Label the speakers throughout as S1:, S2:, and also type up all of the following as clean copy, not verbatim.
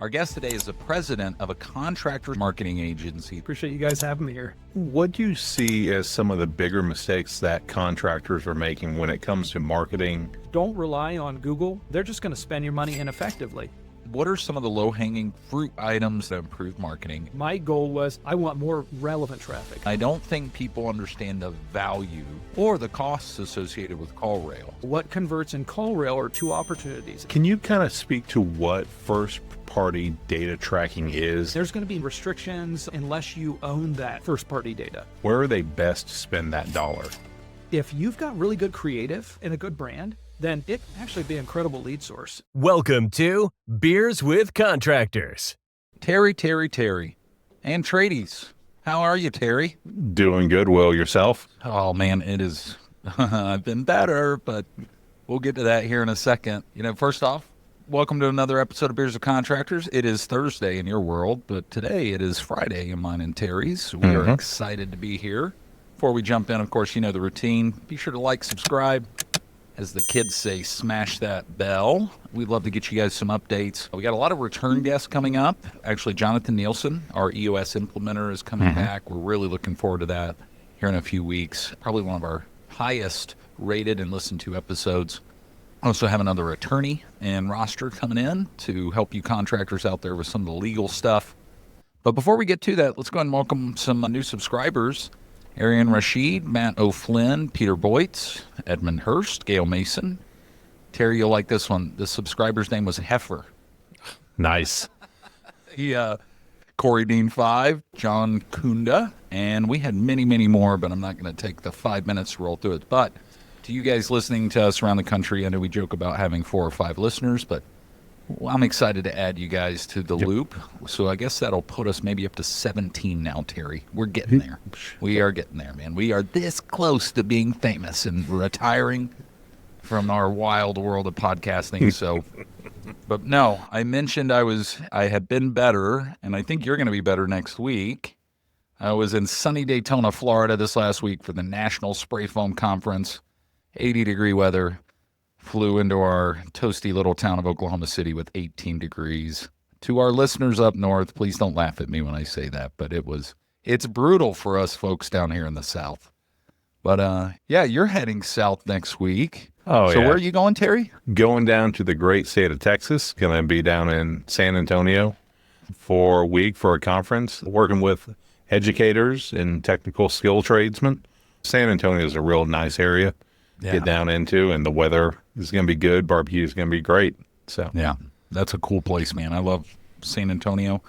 S1: Our guest today is the president of a contractor marketing agency.
S2: Appreciate you guys having me here.
S3: What do you see as some of the bigger mistakes that contractors are making when it comes to marketing?
S2: Don't rely on Google. They're just going to spend your money ineffectively.
S1: What are some of the low-hanging fruit items that improve marketing?
S2: My goal was I want more relevant traffic.
S1: I don't think people understand the value or the costs associated with CallRail.
S2: What converts in CallRail are two opportunities.
S3: Can you kind of speak to what first-party data tracking is?
S2: There's going to be restrictions unless you own that first-party data.
S3: Where are they best to spend that dollar?
S2: If you've got really good creative and a good brand, then it can actually be an incredible lead source.
S4: Welcome to Beers with Contractors.
S1: Terry, and tradies. How are you, Terry?
S3: Doing good, Will. Yourself?
S1: Oh, man, it is. I've been better, but we'll get to that here in a second. First off, welcome to another episode of Beers with Contractors. It is Thursday in your world, but today it is Friday in mine and Terry's. We are excited to be here. Before we jump in, of course, you know the routine. Be sure to like, subscribe. As the kids say, smash that bell. We'd love to get you guys some updates. We got a lot of return guests coming up. Actually, Jonathan Nielsen, our EOS implementer, is coming back. We're really looking forward to that here in a few weeks. Probably one of our highest rated and listened to episodes. Also have another attorney and roster coming in to help you contractors out there with some of the legal stuff. But before we get to that, let's go ahead and welcome some new subscribers. Arian Rashid, Matt O'Flynn, Peter Boytz, Edmund Hurst, Gail Mason. Terry, you'll like this one. The subscriber's name was Heifer.
S3: Nice.
S1: Corey Dean 5, John Kunda, and we had many, many more, but I'm not going to take the 5 minutes to roll through it. But to you guys listening to us around the country, I know we joke about having 4 or 5 listeners, but I'm excited to add you guys to the loop. So I guess that'll put us maybe up to 17 now, Terry. We're getting there. We are getting there, man. We are this close to being famous and retiring from our wild world of podcasting. So, but no, I mentioned I had been better, and I think you're going to be better next week. I was in sunny Daytona, Florida this last week for the National Spray Foam Conference, 80-degree weather. Flew into our toasty little town of Oklahoma City with 18 degrees. To our listeners up north, please don't laugh at me when I say that, but it's brutal for us folks down here in the South. But yeah, you're heading south next week.
S3: Oh,
S1: so
S3: yeah.
S1: Where are you going, Terry?
S3: Going down to the great state of Texas. Going to be down in San Antonio for a week for a conference, working with educators and technical skill tradesmen. San Antonio is a real nice area.
S1: Yeah.
S3: Get down into, and the weather is going to be good. Barbecue is going to be great. So
S1: yeah, that's a cool place, man. I love San Antonio.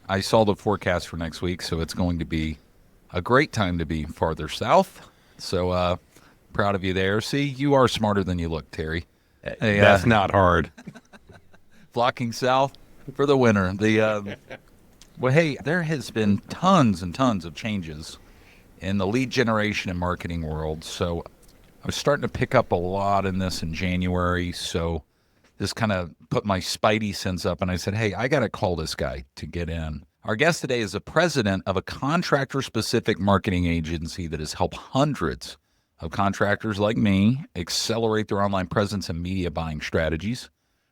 S1: I saw the forecast for next week, so it's going to be a great time to be farther south. So proud of you there. See, you are smarter than you look, Terry. Hey,
S3: that's not hard.
S1: Flocking south for the winter. Well, hey, there has been tons and tons of changes in the lead generation and marketing world. So I was starting to pick up a lot in this in January, so this kind of put my spidey sense up, and I said, hey, I got to call this guy to get in. Our guest today is the president of a contractor-specific marketing agency that has helped hundreds of contractors like me accelerate their online presence and media buying strategies.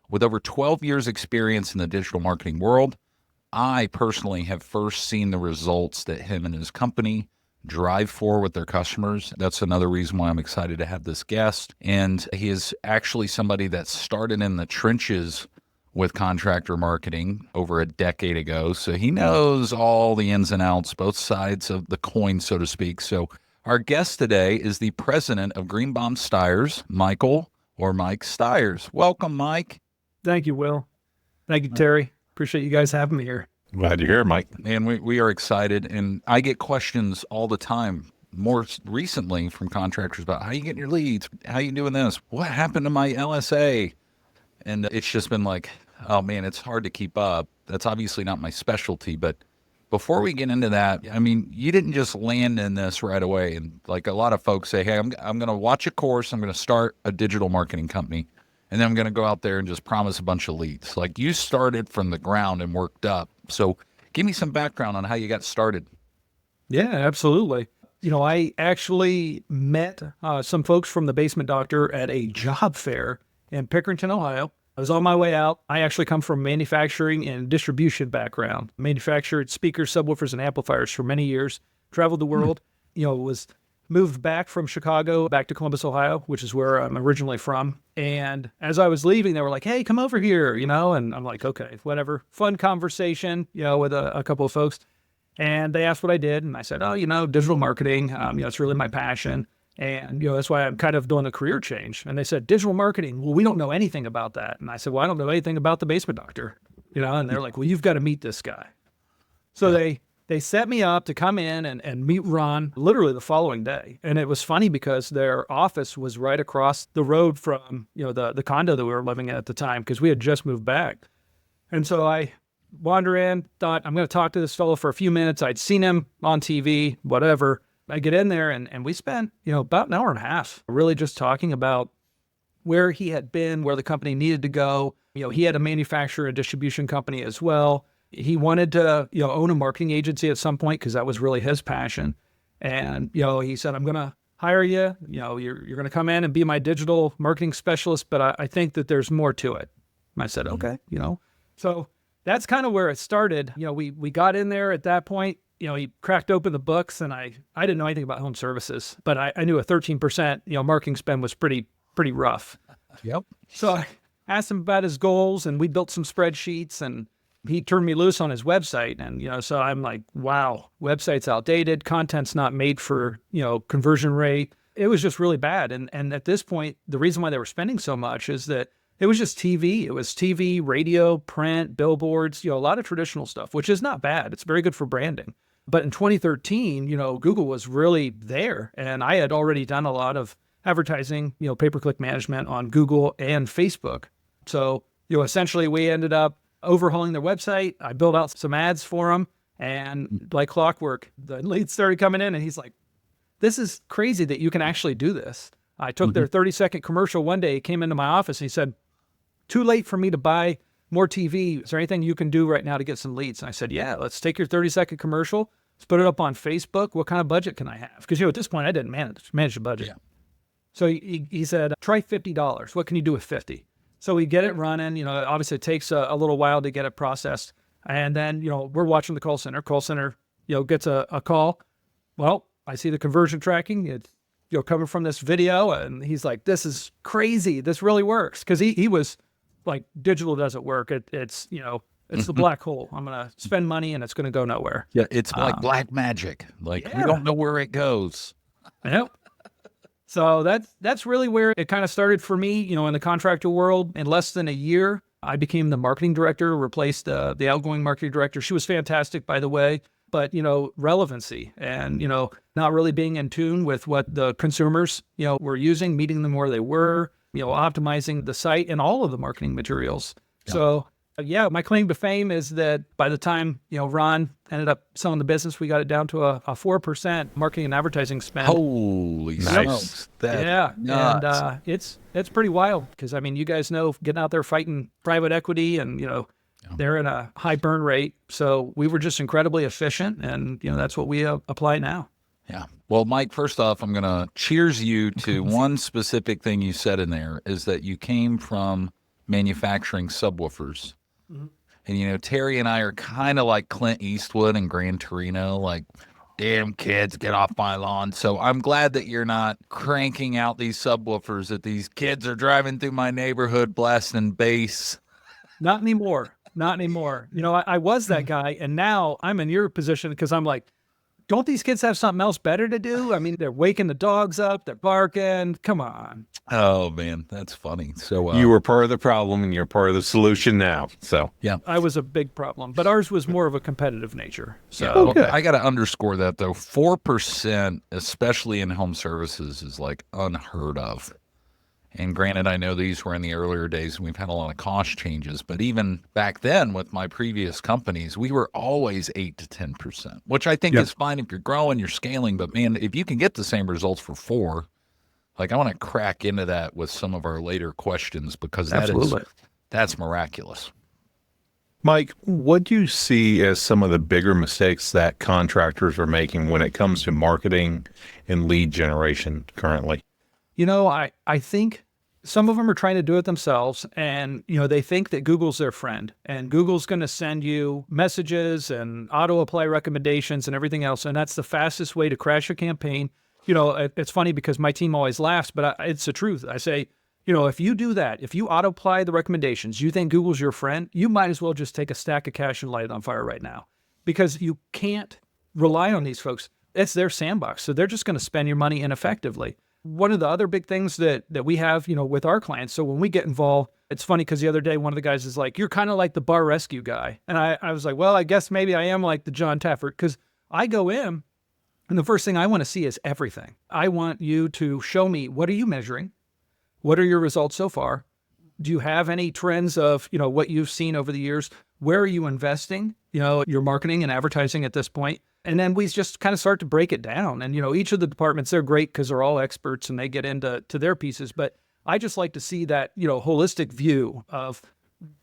S1: With over 12 years' experience in the digital marketing world, I personally have first seen the results that him and his company drive for with their customers. That's another reason why I'm excited to have this guest. And he is actually somebody that started in the trenches with contractor marketing over a decade ago. So he knows all the ins and outs, both sides of the coin, so to speak. So our guest today is the president of Greenbaum Stiers, Michael or Mike Stiers. Welcome, Mike.
S2: Thank you, Will. Thank you, Terry. Appreciate you guys having me here.
S3: Glad you're here, Mike.
S1: And we are excited, and I get questions all the time, more recently from contractors about how you getting your leads, how you doing this, what happened to my LSA? And it's just been like, oh man, it's hard to keep up. That's obviously not my specialty, but before we get into that, I mean, you didn't just land in this right away. And like a lot of folks say, hey, I'm going to watch a course, I'm going to start a digital marketing company, and then I'm going to go out there and just promise a bunch of leads. Like you started from the ground and worked up. So give me some background on how you got started.
S2: Yeah, absolutely. I actually met some folks from the Basement Doctor at a job fair in Pickerington, Ohio. I was on my way out. I actually come from manufacturing and distribution background. Manufactured speakers, subwoofers, and amplifiers for many years. Traveled the world. Was moved back from Chicago back to Columbus, Ohio, which is where I'm originally from. And as I was leaving, they were like, "Hey, come over here," and I'm like, "Okay, whatever." Fun conversation, with a couple of folks. And they asked what I did. And I said, "Oh, digital marketing. It's really my passion. And, that's why I'm kind of doing a career change." And they said, "Digital marketing? Well, we don't know anything about that." And I said, "Well, I don't know anything about the basement doctor." And they're like, "Well, you've got to meet this guy." So they set me up to come in and meet Ron literally the following day. And it was funny because their office was right across the road from, the condo that we were living in at the time, because we had just moved back. And so I wander in, thought, I'm going to talk to this fellow for a few minutes. I'd seen him on TV, whatever. I get in there and we spent, about an hour and a half really just talking about where he had been, where the company needed to go. He had a manufacturer and distribution company as well. He wanted to, own a marketing agency at some point because that was really his passion. And, he said, "I'm going to hire you. You're going to come in and be my digital marketing specialist, but I think that there's more to it." And I said, "Okay," So that's kind of where it started. We got in there at that point. He cracked open the books, and I didn't know anything about home services, but I knew a 13%, marketing spend was pretty rough.
S1: Yep.
S2: So I asked him about his goals, and we built some spreadsheets, and he turned me loose on his website. And, so I'm like, wow, website's outdated. Content's not made for, conversion rate. It was just really bad. And at this point, the reason why they were spending so much is that it was just TV. It was TV, radio, print, billboards, a lot of traditional stuff, which is not bad. It's very good for branding. But in 2013, Google was really there. And I had already done a lot of advertising, pay-per-click management on Google and Facebook. So, essentially we ended up overhauling their website. I built out some ads for them, and like clockwork, the leads started coming in, and he's like, "This is crazy that you can actually do this." I took their 30-second commercial one day. He came into my office and he said, "Too late for me to buy more TV. Is there anything you can do right now to get some leads?" And I said, "Yeah, let's take your 30-second commercial. Let's put it up on Facebook. What kind of budget can I have?" Because, at this point I didn't manage the budget. Yeah. So he said, "Try $50. What can you do with 50?" So we get it running. Obviously it takes a little while to get it processed. And then, we're watching the call center. Call center, gets a call. Well, I see the conversion tracking. It's, coming from this video. And he's like, "This is crazy. This really works." Because he was like, digital doesn't work. It's the black hole. I'm going to spend money and it's going to go nowhere.
S1: Yeah, it's like black magic. Like, we don't know where it goes.
S2: Yep. So that's really where it kind of started for me, in the contractor world. In less than a year, I became the marketing director, replaced the outgoing marketing director. She was fantastic, by the way, but, relevancy and, not really being in tune with what the consumers, were using, meeting them where they were, optimizing the site and all of the marketing materials. Yeah. So, my claim to fame is that by the time, Ron ended up selling the business, we got it down to a 4% marketing and advertising spend.
S1: Holy smokes.
S2: Yeah. Nuts. And it's pretty wild because, you guys know, getting out there fighting private equity and, they're in a high burn rate. So we were just incredibly efficient, and, that's what we apply now.
S1: Yeah. Well, Mike, first off, I'm going to cheers you to one specific thing you said in there, is that you came from manufacturing subwoofers. Mm-hmm. And, Terry and I are kind of like Clint Eastwood and Gran Torino, like, "Damn kids, get off my lawn." So I'm glad that you're not cranking out these subwoofers that these kids are driving through my neighborhood blasting bass.
S2: Not anymore. I was that guy, and now I'm in your position because I'm like, don't these kids have something else better to do? They're waking the dogs up, they're barking. Come on.
S1: Oh, man, that's funny. So
S3: you were part of the problem and you're part of the solution now. So
S1: yeah,
S2: I was a big problem, but ours was more of a competitive nature. So
S1: okay. I got to underscore that, though. 4%, especially in home services, is like unheard of. And granted, I know these were in the earlier days and we've had a lot of cost changes, but even back then with my previous companies, we were always 8 to 10%, which I think is fine if you're growing, you're scaling. But man, if you can get the same results for 4, like, I want to crack into that with some of our later questions, because that's miraculous.
S3: Mike, what do you see as some of the bigger mistakes that contractors are making when it comes to marketing and lead generation currently?
S2: I think Some of them are trying to do it themselves, and they think that Google's their friend, and Google's going to send you messages and auto-apply recommendations and everything else, and that's the fastest way to crash a campaign. It's funny because my team always laughs, but it's the truth. I say, if you do that, if you auto-apply the recommendations, you think Google's your friend, you might as well just take a stack of cash and light it on fire right now, because you can't rely on these folks. It's their sandbox, so they're just going to spend your money ineffectively. One of the other big things that we have, with our clients, so when we get involved, it's funny because the other day, one of the guys is like, you're kind of like the bar rescue guy. And I was like, well, I guess maybe I am like the John Taffert, because I go in and the first thing I want to see is everything. I want you to show me, what are you measuring? What are your results so far? Do you have any trends of, what you've seen over the years? Where are you investing, your marketing and advertising at this point? And then we just kind of start to break it down. And, each of the departments, they're great because they're all experts and they get into their pieces. But I just like to see that, holistic view of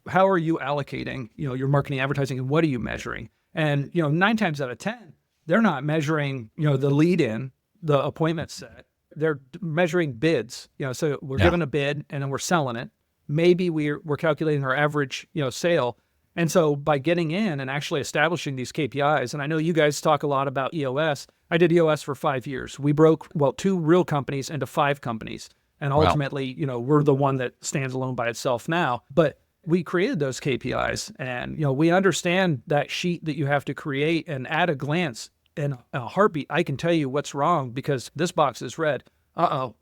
S2: how are you allocating, your marketing, advertising, and what are you measuring? And, 9 times out of 10, they're not measuring, the lead in, the appointment set. They're measuring bids, so we're given a bid and then we're selling it. Maybe we're calculating our average, sale. And so by getting in and actually establishing these KPIs, and I know you guys talk a lot about EOS. I did EOS for 5 years. We broke, 2 real companies into 5 companies. And ultimately, we're the one that stands alone by itself now. But we created those KPIs and, we understand that sheet that you have to create, and at a glance, in a heartbeat, I can tell you what's wrong because this box is red.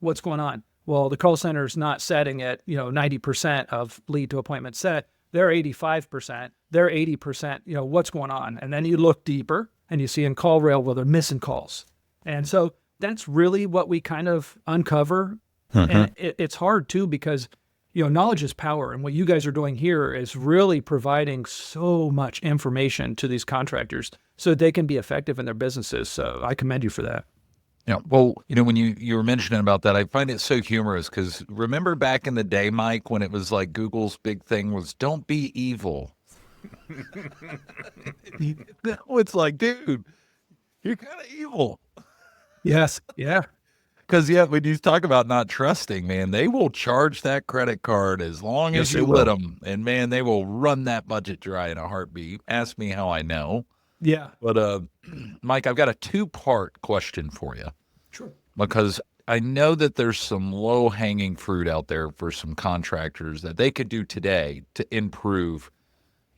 S2: What's going on? Well, the call center is not setting at, 90% of lead to appointment set. They're 85%, they're 80%, what's going on? And then you look deeper and you see in CallRail, well, they're missing calls. And so that's really what we kind of uncover. And it's hard too, because, knowledge is power. And what you guys are doing here is really providing so much information to these contractors so they can be effective in their businesses. So I commend you for that.
S1: Yeah. Well, when you were mentioning about that, I find it so humorous because remember back in the day, Mike, when it was like Google's big thing was don't be evil. It's like, dude, you're kind of evil.
S2: Yes. Yeah.
S1: Because, when you talk about not trusting, man, they will charge that credit card as long as you let them. And, man, they will run that budget dry in a heartbeat. Ask me how I know.
S2: Yeah.
S1: But, Mike, I've got a 2-part question for you.
S2: Sure.
S1: Because I know that there's some low-hanging fruit out there for some contractors that they could do today to improve,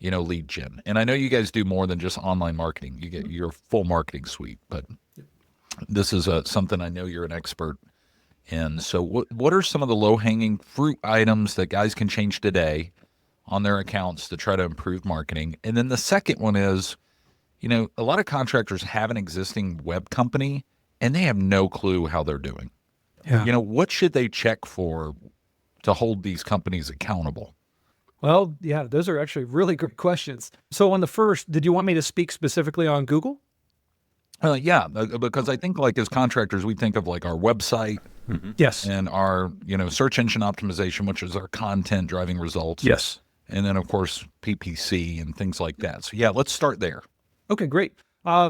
S1: lead gen. And I know you guys do more than just online marketing. You get your full marketing suite, but this is something I know you're an expert in. So what are some of the low-hanging fruit items that guys can change today on their accounts to try to improve marketing? And then the second one is, a lot of contractors have an existing web company and they have no clue how they're doing.
S2: Yeah.
S1: What should they check for to hold these companies accountable?
S2: Well, yeah, those are actually really good questions. So on the first, did you want me to speak specifically on Google?
S1: Yeah, because I think like as contractors, we think of like our website
S2: Yes.
S1: and our, search engine optimization, which is our content driving results.
S2: Yes.
S1: And then of course, PPC and things like that. So yeah, let's start there.
S2: Okay, great.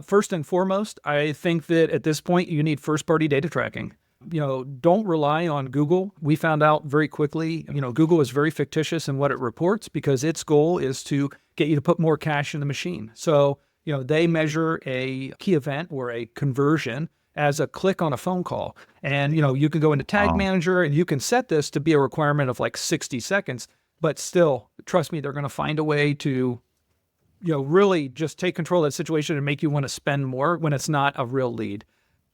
S2: First and foremost, I think that at this point, you need first-party data tracking. Don't rely on Google. We found out very quickly, Google is very fictitious in what it reports because its goal is to get you to put more cash in the machine. So, they measure a key event or a conversion as a click on a phone call. And, you can go into Tag Manager and you can set this to be a requirement of like 60 seconds, but still, trust me, they're going to find a way to really just take control of that situation and make you want to spend more when it's not a real lead.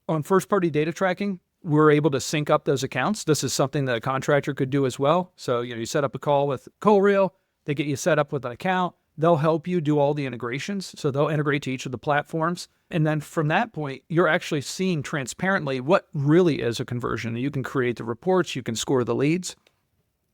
S2: On first-party data tracking, we're able to sync up those accounts. This is something that a contractor could do as well. So, you set up a call with CallRail, they get you set up with an account. They'll help you do all the integrations. So they'll integrate to each of the platforms. And then from that point, you're actually seeing transparently what really is a conversion. You can create the reports, you can score the leads.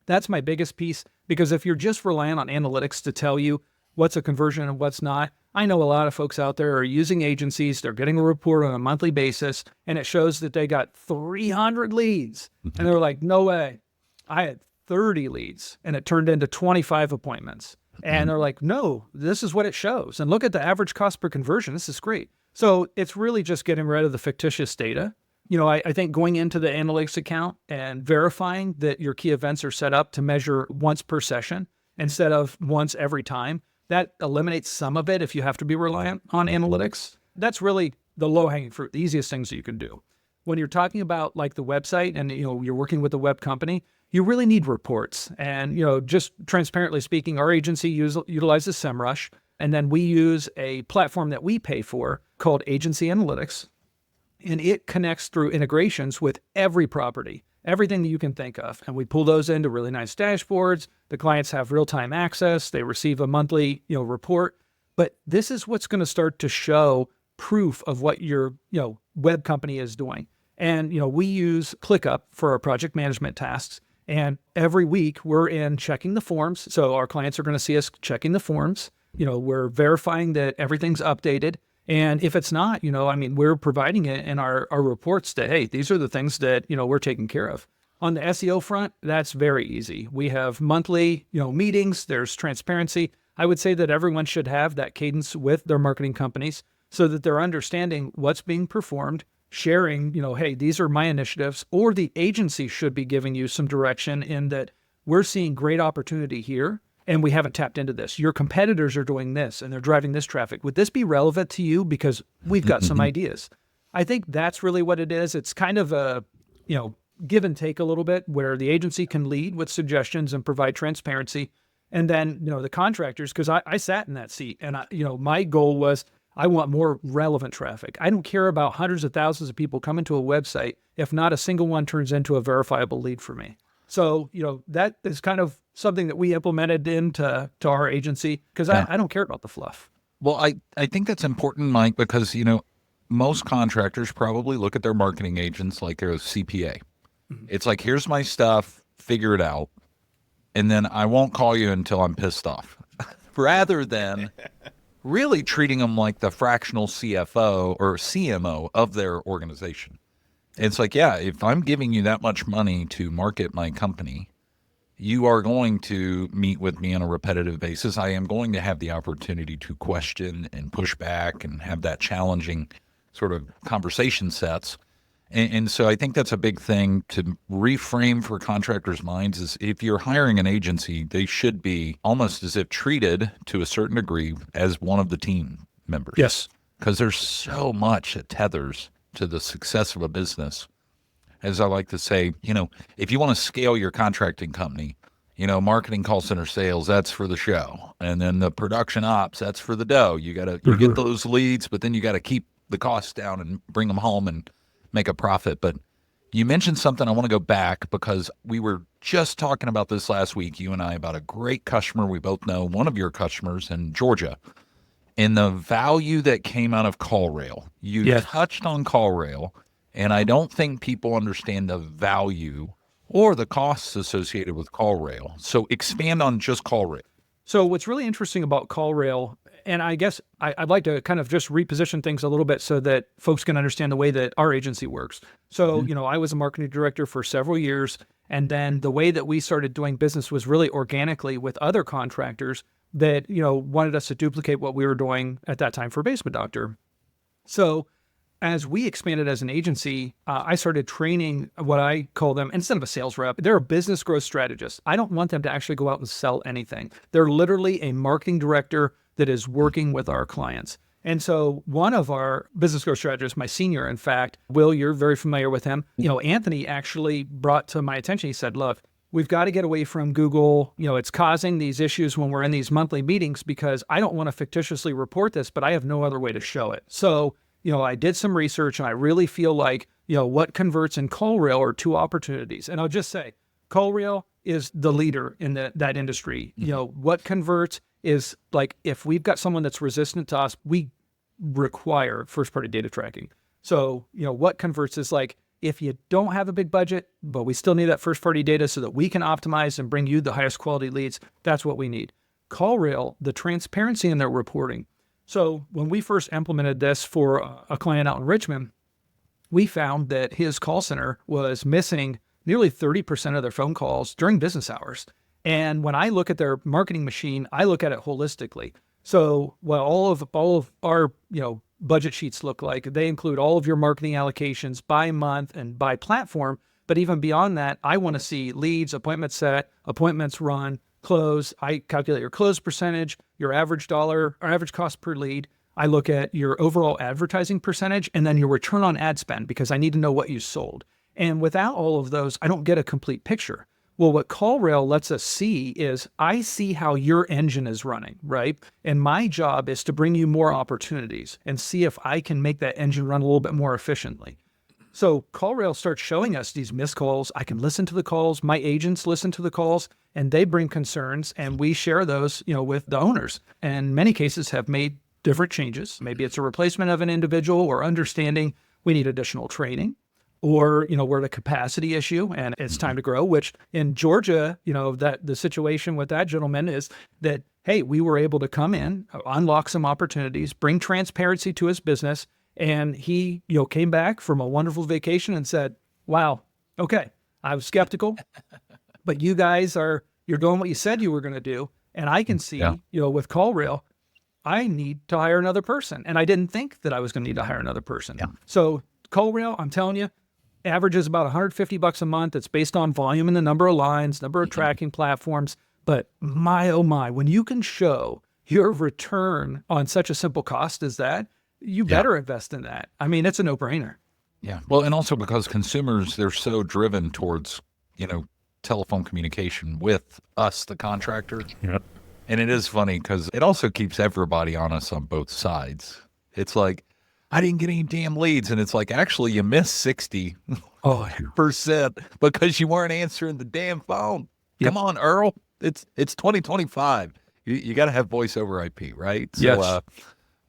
S2: That's my biggest piece, because if you're just relying on analytics to tell you what's a conversion and what's not, I know a lot of folks out there are using agencies, they're getting a report on a monthly basis, and it shows that they got 300 leads. And they're like, no way, I had 30 leads, and it turned into 25 appointments. And they're like, no, this is what it shows. And look at the average cost per conversion. This is great. So it's really just getting rid of the fictitious data. I think going into the analytics account and verifying that your key events are set up to measure once per session instead of once every time, that eliminates some of it if you have to be reliant on analytics. That's really the low-hanging fruit, the easiest things that you can do. When you're talking about like the website and you're working with a web company, you really need reports. And just transparently speaking, our agency utilizes SEMrush, and then we use a platform that we pay for called Agency Analytics, and it connects through integrations with every property, everything that you can think of. And we pull those into really nice dashboards. The clients have real-time access. They receive a monthly report. But this is what's going to start to show proof of what your web company is doing. And we use ClickUp for our project management tasks. And every week we're in checking the forms. So our clients are going to see us checking the forms. We're verifying that everything's updated. And if it's not, we're providing it in our reports that, hey, these are the things that, we're taking care of. On the SEO front, that's very easy. We have monthly, meetings. There's transparency. I would say that everyone should have that cadence with their marketing companies so that they're understanding what's being performed, sharing, hey, these are my initiatives, or the agency should be giving you some direction in that we're seeing great opportunity here and we haven't tapped into this. Your competitors are doing this and they're driving this traffic. Would this be relevant to you? Because we've got some ideas. I think that's really what it is. It's kind of a, give and take a little bit where the agency can lead with suggestions and provide transparency. And then, the contractors, because I sat in that seat and, my goal was I want more relevant traffic. I don't care about hundreds of thousands of people coming to a website if not a single one turns into a verifiable lead for me. So, that is kind of something that we implemented into our agency because I don't care about the fluff.
S1: Well, I think that's important, Mike, because, most contractors probably look at their marketing agents like they're a CPA. Mm-hmm. It's like, here's my stuff, figure it out. And then I won't call you until I'm pissed off. Rather than really treating them like the fractional CFO or CMO of their organization. It's like, yeah, if I'm giving you that much money to market my company, you are going to meet with me on a repetitive basis. I am going to have the opportunity to question and push back and have that challenging sort of conversation sets. And so I think that's a big thing to reframe for contractors' minds is if you're hiring an agency, they should be almost as if treated to a certain degree as one of the team members.
S2: Yes.
S1: Because there's so much that tethers to the success of a business. As I like to say, if you want to scale your contracting company, marketing, call center, sales, that's for the show. And then the production ops, that's for the dough. You get those leads, but then you got to keep the costs down and bring them home and make a profit. But you mentioned something I want to go back because we were just talking about this last week, you and I, about a great customer we both know, one of your customers in Georgia, and the value that came out of CallRail. You touched on CallRail, and I don't think people understand the value or the costs associated with CallRail. So expand on just CallRail.
S2: So what's really interesting about CallRail, and I guess I'd like to kind of just reposition things a little bit so that folks can understand the way that our agency works. So, I was a marketing director for several years, and then the way that we started doing business was really organically with other contractors that, wanted us to duplicate what we were doing at that time for Basement Doctor. So as we expanded as an agency, I started training what I call them, instead of a sales rep, they're a business growth strategist. I don't want them to actually go out and sell anything. They're literally a marketing director that is working with our clients. And so one of our business growth strategists, my senior, in fact, Will, you're very familiar with him. Anthony actually brought to my attention, he said, look, we've got to get away from Google. It's causing these issues when we're in these monthly meetings because I don't want to fictitiously report this, but I have no other way to show it. So, I did some research and I really feel like, what converts in CallRail are two opportunities. And I'll just say, CallRail is the leader in that industry. What converts is like, if we've got someone that's resistant to us, we require first-party data tracking. So, what converts is like, if you don't have a big budget, but we still need that first-party data so that we can optimize and bring you the highest quality leads, that's what we need. CallRail, the transparency in their reporting. So when we first implemented this for a client out in Richmond, we found that his call center was missing nearly 30% of their phone calls during business hours. And when I look at their marketing machine, I look at it holistically. So while all of our, budget sheets look like. They include all of your marketing allocations by month and by platform. But even beyond that, I want to see leads, appointments set, appointments run, close. I calculate your close percentage, your average dollar or average cost per lead. I look at your overall advertising percentage and then your return on ad spend because I need to know what you sold. And without all of those, I don't get a complete picture. Well, what CallRail lets us see is I see how your engine is running, right? And my job is to bring you more opportunities and see if I can make that engine run a little bit more efficiently. So CallRail starts showing us these missed calls. I can listen to the calls. My agents listen to the calls and they bring concerns and we share those, with the owners. And in many cases have made different changes. Maybe it's a replacement of an individual or understanding we need additional training. Or, we're at a capacity issue and it's time to grow, which in Georgia, that the situation with that gentleman is that, hey, we were able to come in, unlock some opportunities, bring transparency to his business. And he, came back from a wonderful vacation and said, wow, okay, I was skeptical, but you guys you're doing what you said you were going to do. And I can see, with CallRail, I need to hire another person. And I didn't think that I was going to need to hire another person. Yeah. So CallRail, I'm telling you, averages about $150 a month. It's based on volume and the number of lines, number of tracking platforms. But my, oh my, when you can show your return on such a simple cost as that, you better invest in that. I mean, it's a no-brainer.
S1: Yeah. Well, and also because consumers, they're so driven towards, telephone communication with us, the contractor.
S3: Yep.
S1: And it is funny because it also keeps everybody honest on both sides. It's like, I didn't get any damn leads. And it's like, actually, you missed 60% because you weren't answering the damn phone. Yep. Come on, Earl. It's 2025. You got to have voice over IP, right? So,
S2: yes.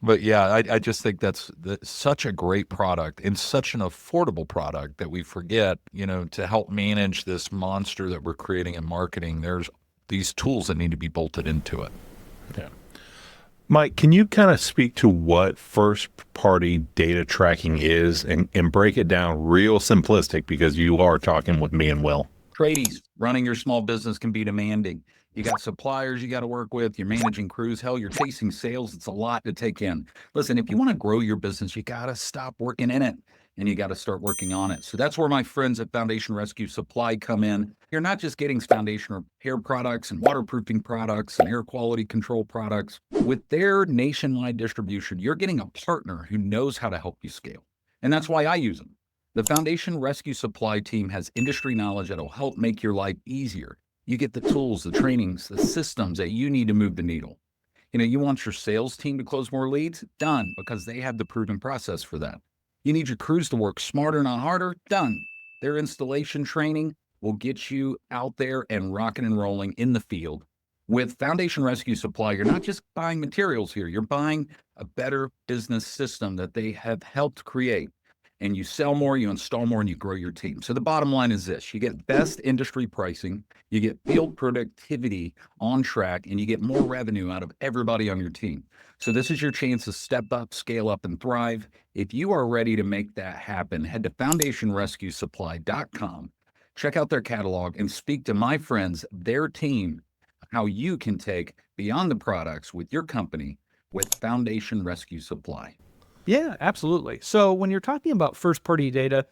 S1: But yeah, I just think that's such a great product and such an affordable product that we forget, to help manage this monster that we're creating in marketing. There's these tools that need to be bolted into it.
S3: Yeah. Mike, can you kind of speak to what first-party data tracking is and break it down real simplistic because you are talking with me and Will?
S1: Tradies, running your small business can be demanding. You got suppliers you got to work with. You're managing crews. Hell, you're chasing sales. It's a lot to take in. Listen, if you want to grow your business, you got to stop working in it and you got to start working on it. So that's where my friends at Foundation Rescue Supply come in. You're not just getting foundation repair products and waterproofing products and air quality control products. With their nationwide distribution, you're getting a partner who knows how to help you scale. And that's why I use them. The Foundation Rescue Supply team has industry knowledge that'll help make your life easier. You get the tools, the trainings, the systems that you need to move the needle. You want your sales team to close more leads? Done, because they have the proven process for that. You need your crews to work smarter, not harder? Done. Their installation training will get you out there and rocking and rolling in the field. With Foundation Rescue Supply, you're not just buying materials here. You're buying a better business system that they have helped create. And you sell more, you install more, and you grow your team. So the bottom line is this. You get best industry pricing, you get field productivity on track, and you get more revenue out of everybody on your team. So this is your chance to step up, scale up, and thrive. If you are ready to make that happen, head to foundationrescuesupply.com, check out their catalog, and speak to my friends, their team, how you can take beyond the products with your company with Foundation Rescue Supply.
S2: Yeah, absolutely. So when you're talking about first-party data,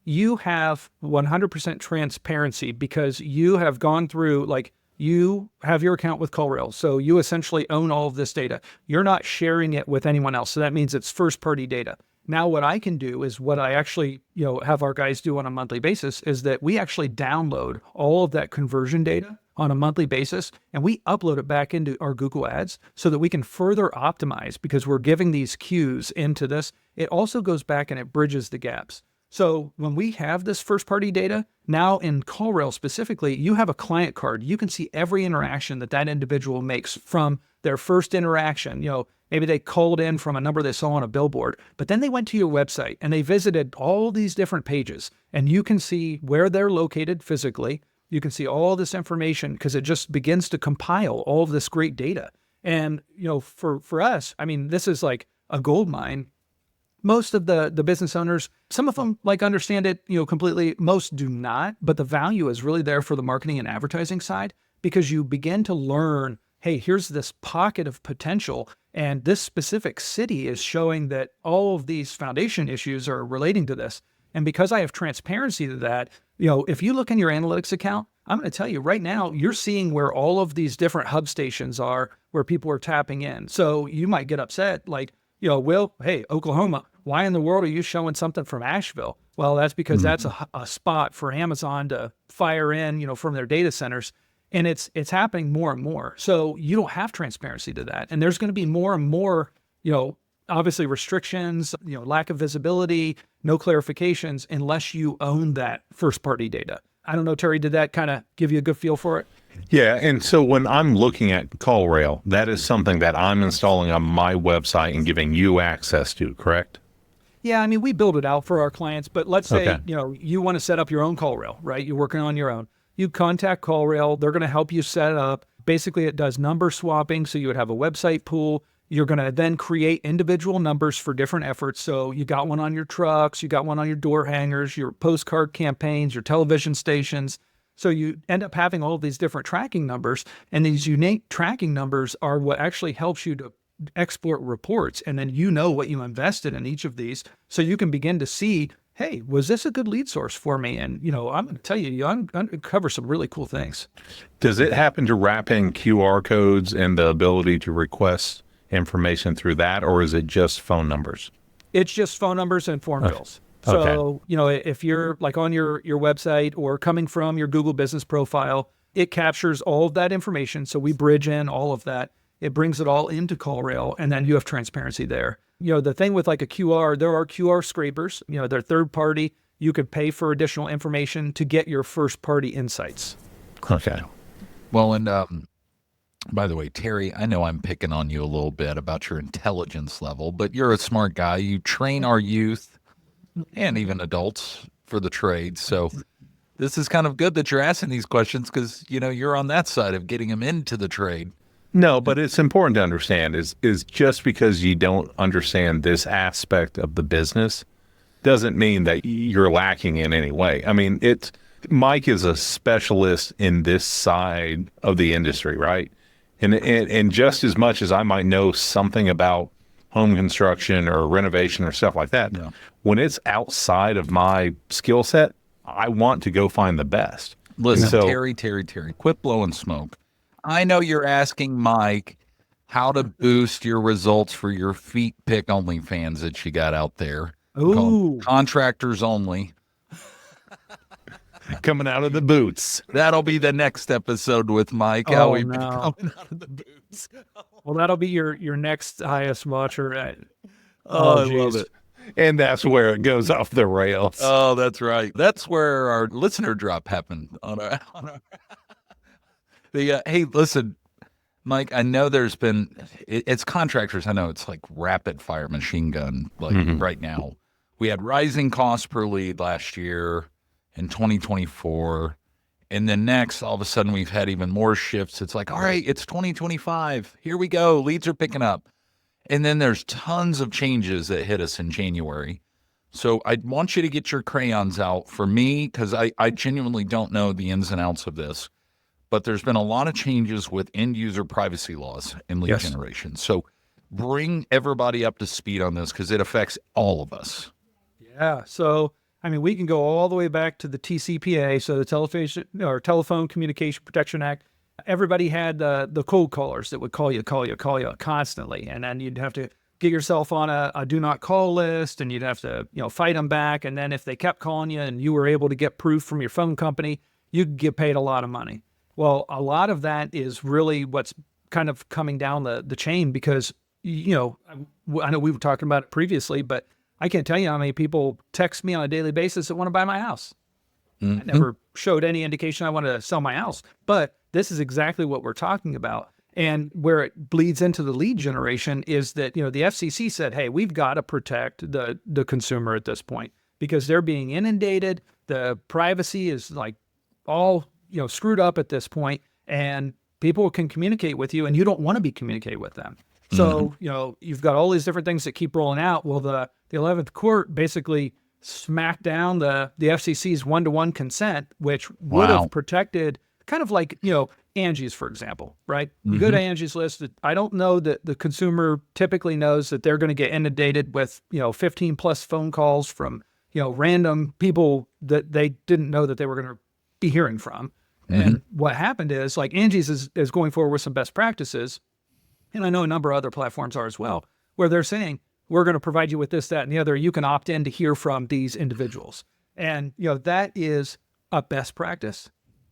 S2: you have 100% transparency because you have gone through, you have your account with CallRail. So you essentially own all of this data. You're not sharing it with anyone else. So that means it's first-party data. Now, what I can do is what I actually, have our guys do on a monthly basis is that we actually download all of that conversion data on a monthly basis, and we upload it back into our Google Ads so that we can further optimize because we're giving these cues into this. It also goes back and it bridges the gaps. So when we have this first-party data, now in CallRail specifically, you have a client card. You can see every interaction that individual makes from their first interaction. Maybe they called in from a number they saw on a billboard, but then they went to your website and they visited all these different pages, and you can see where they're located physically. You can see all this information because it just begins to compile all of this great data. And, for us, I mean, this is like a gold mine. Most of the business owners, some of them understand it, completely. Most do not, but the value is really there for the marketing and advertising side because you begin to learn, hey, here's this pocket of potential. And this specific city is showing that all of these foundation issues are relating to this. And because I have transparency to that, if you look in your analytics account, I'm going to tell you right now, you're seeing where all of these different hub stations are where people are tapping in. So you might get upset like, Will, hey, Oklahoma, why in the world are you showing something from Asheville? Well, that's because that's a spot for Amazon to fire in, from their data centers. And it's happening more and more. So you don't have transparency to that. And there's going to be more and more, obviously restrictions, lack of visibility, no clarifications, unless you own that first party data. I don't know, Terry, did that kind of give you a good feel for it?
S3: Yeah. And so when I'm looking at CallRail, that is something that I'm installing on my website and giving you access to, correct?
S2: Yeah, I mean, we build it out for our clients, but let's say,
S3: Okay.
S2: You want to set up your own CallRail, right? You're working on your own. You contact CallRail. They're going to help you set it up. Basically, it does number swapping. So you would have a website pool. You're going to then create individual numbers for different efforts. So you got one on your trucks, you got one on your door hangers, your postcard campaigns, your television stations. So you end up having all of these different tracking numbers. And these unique tracking numbers are what actually helps you to export reports. And then what you invested in each of these. So you can begin to see, hey, was this a good lead source for me? And, I'm going to tell you, you uncover some really cool things.
S3: Does it happen to wrap in QR codes and the ability to request information through that, or is it just phone numbers?
S2: It's just phone numbers and form bills. So, if you're like on your website or coming from your Google business profile, it captures all of that information. So we bridge in all of that. It brings it all into CallRail, and then you have transparency there. The thing with like a QR, there are QR scrapers, they're third party. You could pay for additional information to get your first party insights.
S3: Okay.
S1: Well, and by the way, Terry, I know I'm picking on you a little bit about your intelligence level, but you're a smart guy. You train our youth and even adults for the trade. So this is kind of good that you're asking these questions because, you're on that side of getting them into the trade.
S3: No, but it's important to understand is just because you don't understand this aspect of the business doesn't mean that you're lacking in any way. I mean, Mike is a specialist in this side of the industry, right? And just as much as I might know something about home construction or renovation or stuff like that, when it's outside of my skill set, I want to go find the best.
S1: Listen,
S3: So-
S1: Terry, quit blowing smoke. I know you're asking Mike how to boost your results for your feet pick OnlyFans that you got out there.
S2: Ooh.
S1: Contractors only.
S3: Coming out of the boots.
S1: That'll be the next episode with Mike.
S2: Oh,
S1: How we
S2: no.
S1: coming out of the boots.
S2: Well, that'll be your next highest watcher.
S1: I love
S2: geez.
S1: it.
S3: And that's where it goes off the rails.
S1: Oh, that's right. That's where our listener drop happened on our hey, listen, Mike, I know there's been, it's contractors. I know it's like rapid fire machine gun, like right now. We had rising costs per lead last year in 2024. And then next, all of a sudden, we've had even more shifts. It's like, all right, it's 2025. Here we go. Leads are picking up. And then there's tons of changes that hit us in January. So I want you to get your crayons out for me because I genuinely don't know the ins and outs of this. But there's been a lot of changes with end user privacy laws and lead generation. So bring everybody up to speed on this because it affects all of us.
S2: Yeah. So, I mean, we can go all the way back to the TCPA, so the Telephone Communication Protection Act. Everybody had the cold callers that would call you constantly. And then you'd have to get yourself on a do not call list and you'd have to, fight them back. And then if they kept calling you and you were able to get proof from your phone company, you could get paid a lot of money. Well, a lot of that is really what's kind of coming down the chain because, I know we were talking about it previously, but I can't tell you how many people text me on a daily basis that want to buy my house. I never showed any indication I wanted to sell my house, but this is exactly what we're talking about. And where it bleeds into the lead generation is that, the FCC said, hey, we've got to protect the consumer at this point because they're being inundated. The privacy is like all screwed up at this point, and people can communicate with you and you don't want to be communicated with them. So, you've got all these different things that keep rolling out. Well, the 11th court basically smacked down the FCC's one-to-one consent, which would have protected kind of like, Angie's, for example, right? You go to Angie's List. I don't know that the consumer typically knows that they're going to get inundated with, 15 plus phone calls from, random people that they didn't know that they were going to be hearing from. And what happened is, like, Angie's is going forward with some best practices. And I know a number of other platforms are as well, where they're saying, we're going to provide you with this, that, and the other. You can opt in to hear from these individuals. And, that is a best practice.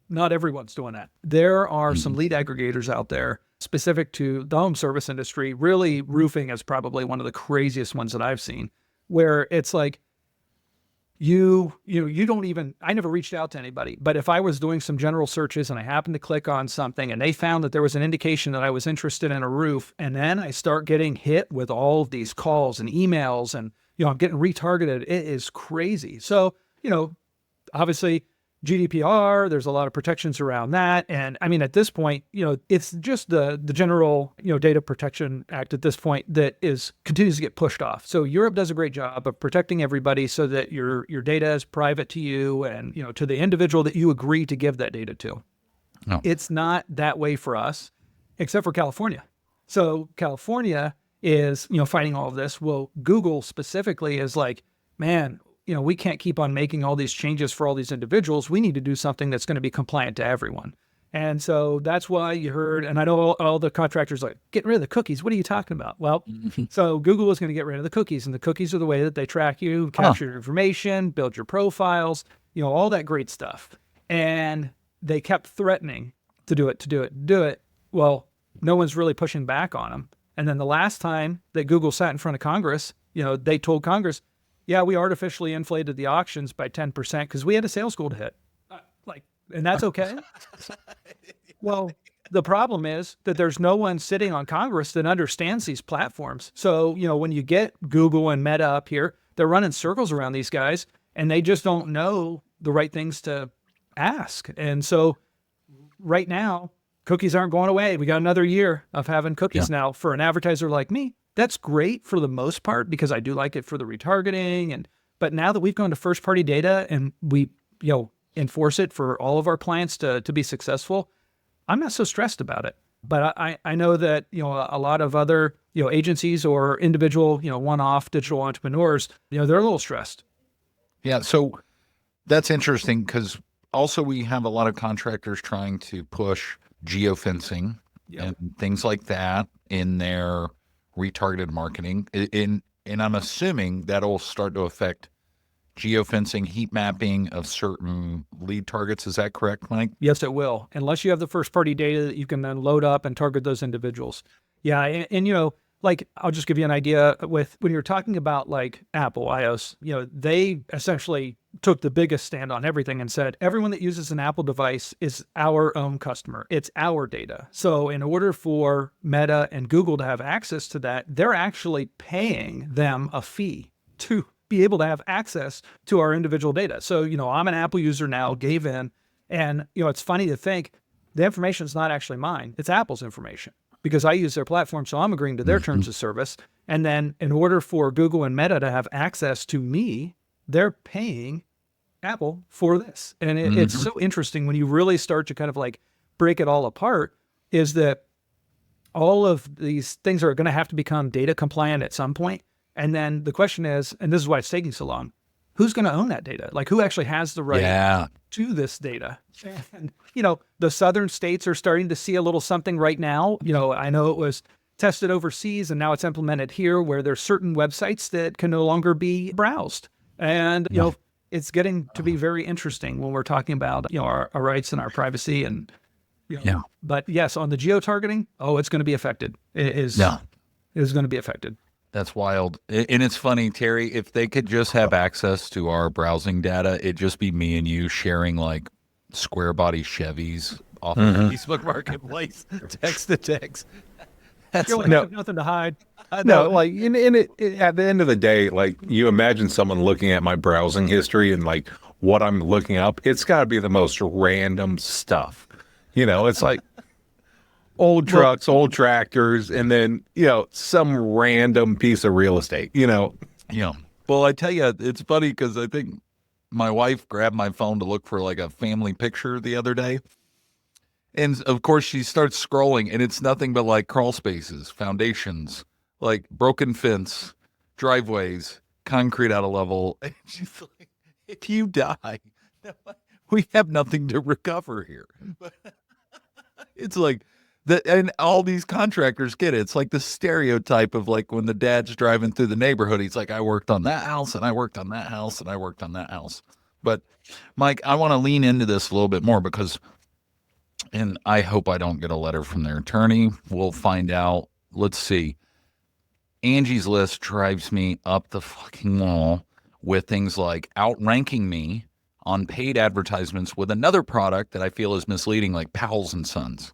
S2: Not everyone's doing that. There are some lead aggregators out there specific to the home service industry. Really, roofing is probably one of the craziest ones that I've seen, where it's like, you don't even, I never reached out to anybody, but if I was doing some general searches and I happened to click on something and they found that there was an indication that I was interested in a roof, and then I start getting hit with all of these calls and emails and, I'm getting retargeted. It is crazy. So, obviously GDPR, there's a lot of protections around that. And I mean, at this point, it's just the general, Data Protection Act at this point that continues to get pushed off. So Europe does a great job of protecting everybody so that your data is private to you and, to the individual that you agree to give that data to.
S1: No.
S2: It's not that way for us, except for California. So California is, fighting all of this. Well, Google specifically is like, man, we can't keep on making all these changes for all these individuals. We need to do something that's going to be compliant to everyone. And so that's why you heard, and I know all the contractors like, getting rid of the cookies. What are you talking about? Well, so Google is going to get rid of the cookies, and the cookies are the way that they track you, capture your information, build your profiles, all that great stuff. And they kept threatening to do it. Well, no one's really pushing back on them. And then the last time that Google sat in front of Congress, they told Congress, yeah, we artificially inflated the auctions by 10% because we had a sales goal to hit. And that's okay. Well, the problem is that there's no one sitting on Congress that understands these platforms. So, when you get Google and Meta up here, they're running circles around these guys and they just don't know the right things to ask. And so right now, cookies aren't going away. We got another year of having cookies now. For an advertiser like me, that's great for the most part because I do like it for the retargeting. But now that we've gone to first party data and we, enforce it for all of our clients to be successflittle, I'm not so stressed about it. But I know that, a lot of other, agencies or individual, one-off digital entrepreneurs, they're a little stressed.
S1: Yeah. So that's interesting because also we have a lot of contractors trying to push geofencing and things like that in their retargeted marketing. And I'm assuming that'll start to affect geofencing, heat mapping of certain lead targets. Is that correct, Mike?
S2: Yes, it will. Unless you have the first party data that you can then load up and target those individuals. Yeah. And I'll just give you an idea with when you're talking about like Apple iOS, they essentially took the biggest stand on everything and said, everyone that uses an Apple device is our own customer. It's our data. So in order for Meta and Google to have access to that, they're actually paying them a fee to be able to have access to our individual data. So, I'm an Apple user now, gave in, and, it's funny to think the information is not actually mine. It's Apple's information because I use their platform. So I'm agreeing to their terms of service. And then in order for Google and Meta to have access to me, they're paying Apple for this. And it's so interesting when you really start to kind of like break it all apart, is that all of these things are going to have to become data compliant at some point. And then the question is, and this is why it's taking so long, who's going to own that data? Like, who actually has the right to this data? And, the southern states are starting to see a little something right now. I know it was tested overseas and now it's implemented here where there's certain websites that can no longer be browsed. And, it's getting to be very interesting when we're talking about, our rights and our privacy and, But yes, on the geo-targeting, it's going to be affected. It is going to be affected.
S1: That's wild. And it's funny, Terry, if they could just have access to our browsing data, it'd just be me and you sharing like square body Chevys off of Facebook Marketplace, text to text. That's
S2: You're like, nothing to hide.
S3: No, like at the end of the day, like you imagine someone looking at my browsing history and like what I'm looking up, it's got to be the most random stuff. It's like old trucks, old tractors, and then, some random piece of real estate,
S1: Yeah. Well, I tell you, it's funny because I think my wife grabbed my phone to look for like a family picture the other day. And of course, she starts scrolling, and it's nothing but like crawl spaces, foundations, like broken fence, driveways, concrete out of level. And she's like, if you die, we have nothing to recover here. But it's like that, and all these contractors get it. It's like the stereotype of like when the dad's driving through the neighborhood, he's like, I worked on that house, and I worked on that house, and I worked on that house. But Mike, I want to lean into this a little bit more because, and I hope I don't get a letter from their attorney. We'll find out. Let's see. Angie's List drives me up the fucking wall with things like outranking me on paid advertisements with another product that I feel is misleading, like Powell's and Sons.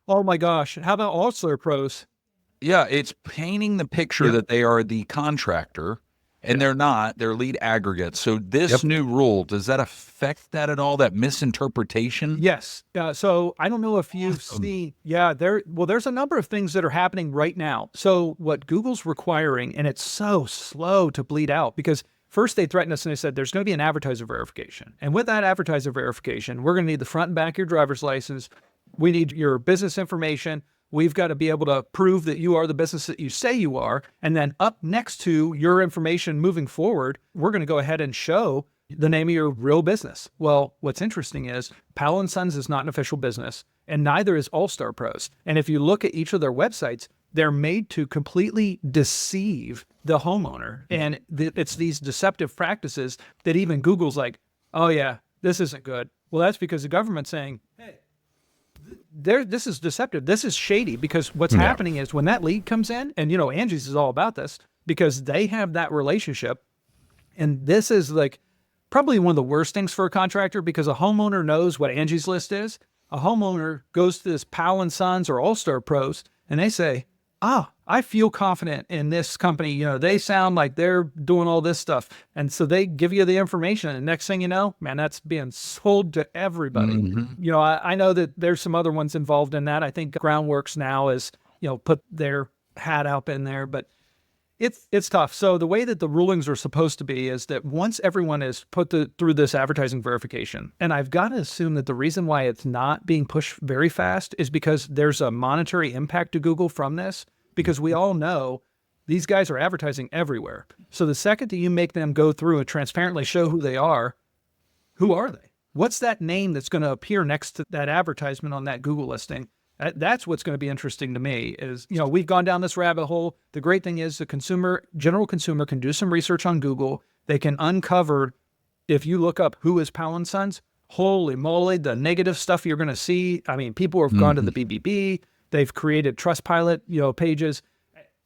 S2: Oh my gosh. How about All-Star Pros?
S1: Yeah, it's painting the picture that they are the contractor, and they're not. They're lead aggregates. So this new rule, does that affect that at all, that misinterpretation?
S2: Yes. So I don't know if you've seen, there's a number of things that are happening right now. So what Google's requiring, and it's so slow to bleed out, because first they threatened us and they said, there's going to be an advertiser verification. And with that advertiser verification, we're going to need the front and back of your driver's license. We need your business information. We've got to be able to prove that you are the business that you say you are. And then up next to your information moving forward, we're going to go ahead and show the name of your real business. Well, what's interesting is Powell & Sons is not an official business, and neither is All-Star Pros. And if you look at each of their websites, they're made to completely deceive the homeowner. And it's these deceptive practices that even Google's like, oh yeah, this isn't good. Well, that's because the government's saying, hey, this is deceptive. This is shady, because what's happening is when that lead comes in, and Angie's is all about this because they have that relationship. And this is like probably one of the worst things for a contractor, because a homeowner knows what Angie's List is. A homeowner goes to this Powell & Sons or All-Star Pros and they say, I feel confident in this company. They sound like they're doing all this stuff. And so they give you the information. And next thing you know, man, that's being sold to everybody.
S1: Mm-hmm.
S2: I know that there's some other ones involved in that. I think Groundworks now is, put their hat up in there, but it's tough. So the way that the rulings are supposed to be is that once everyone is put through this advertising verification, and I've got to assume that the reason why it's not being pushed very fast is because there's a monetary impact to Google from this, because we all know these guys are advertising everywhere. So the second that you make them go through and transparently show who they are, who are they? What's that name that's going to appear next to that advertisement on that Google listing? That's what's going to be interesting to me is, we've gone down this rabbit hole. The great thing is the general consumer can do some research on Google. They can uncover, if you look up who is Powell & Sons, holy moly, the negative stuff you're going to see. I mean, people have gone to the BBB. They've created Trustpilot, pages,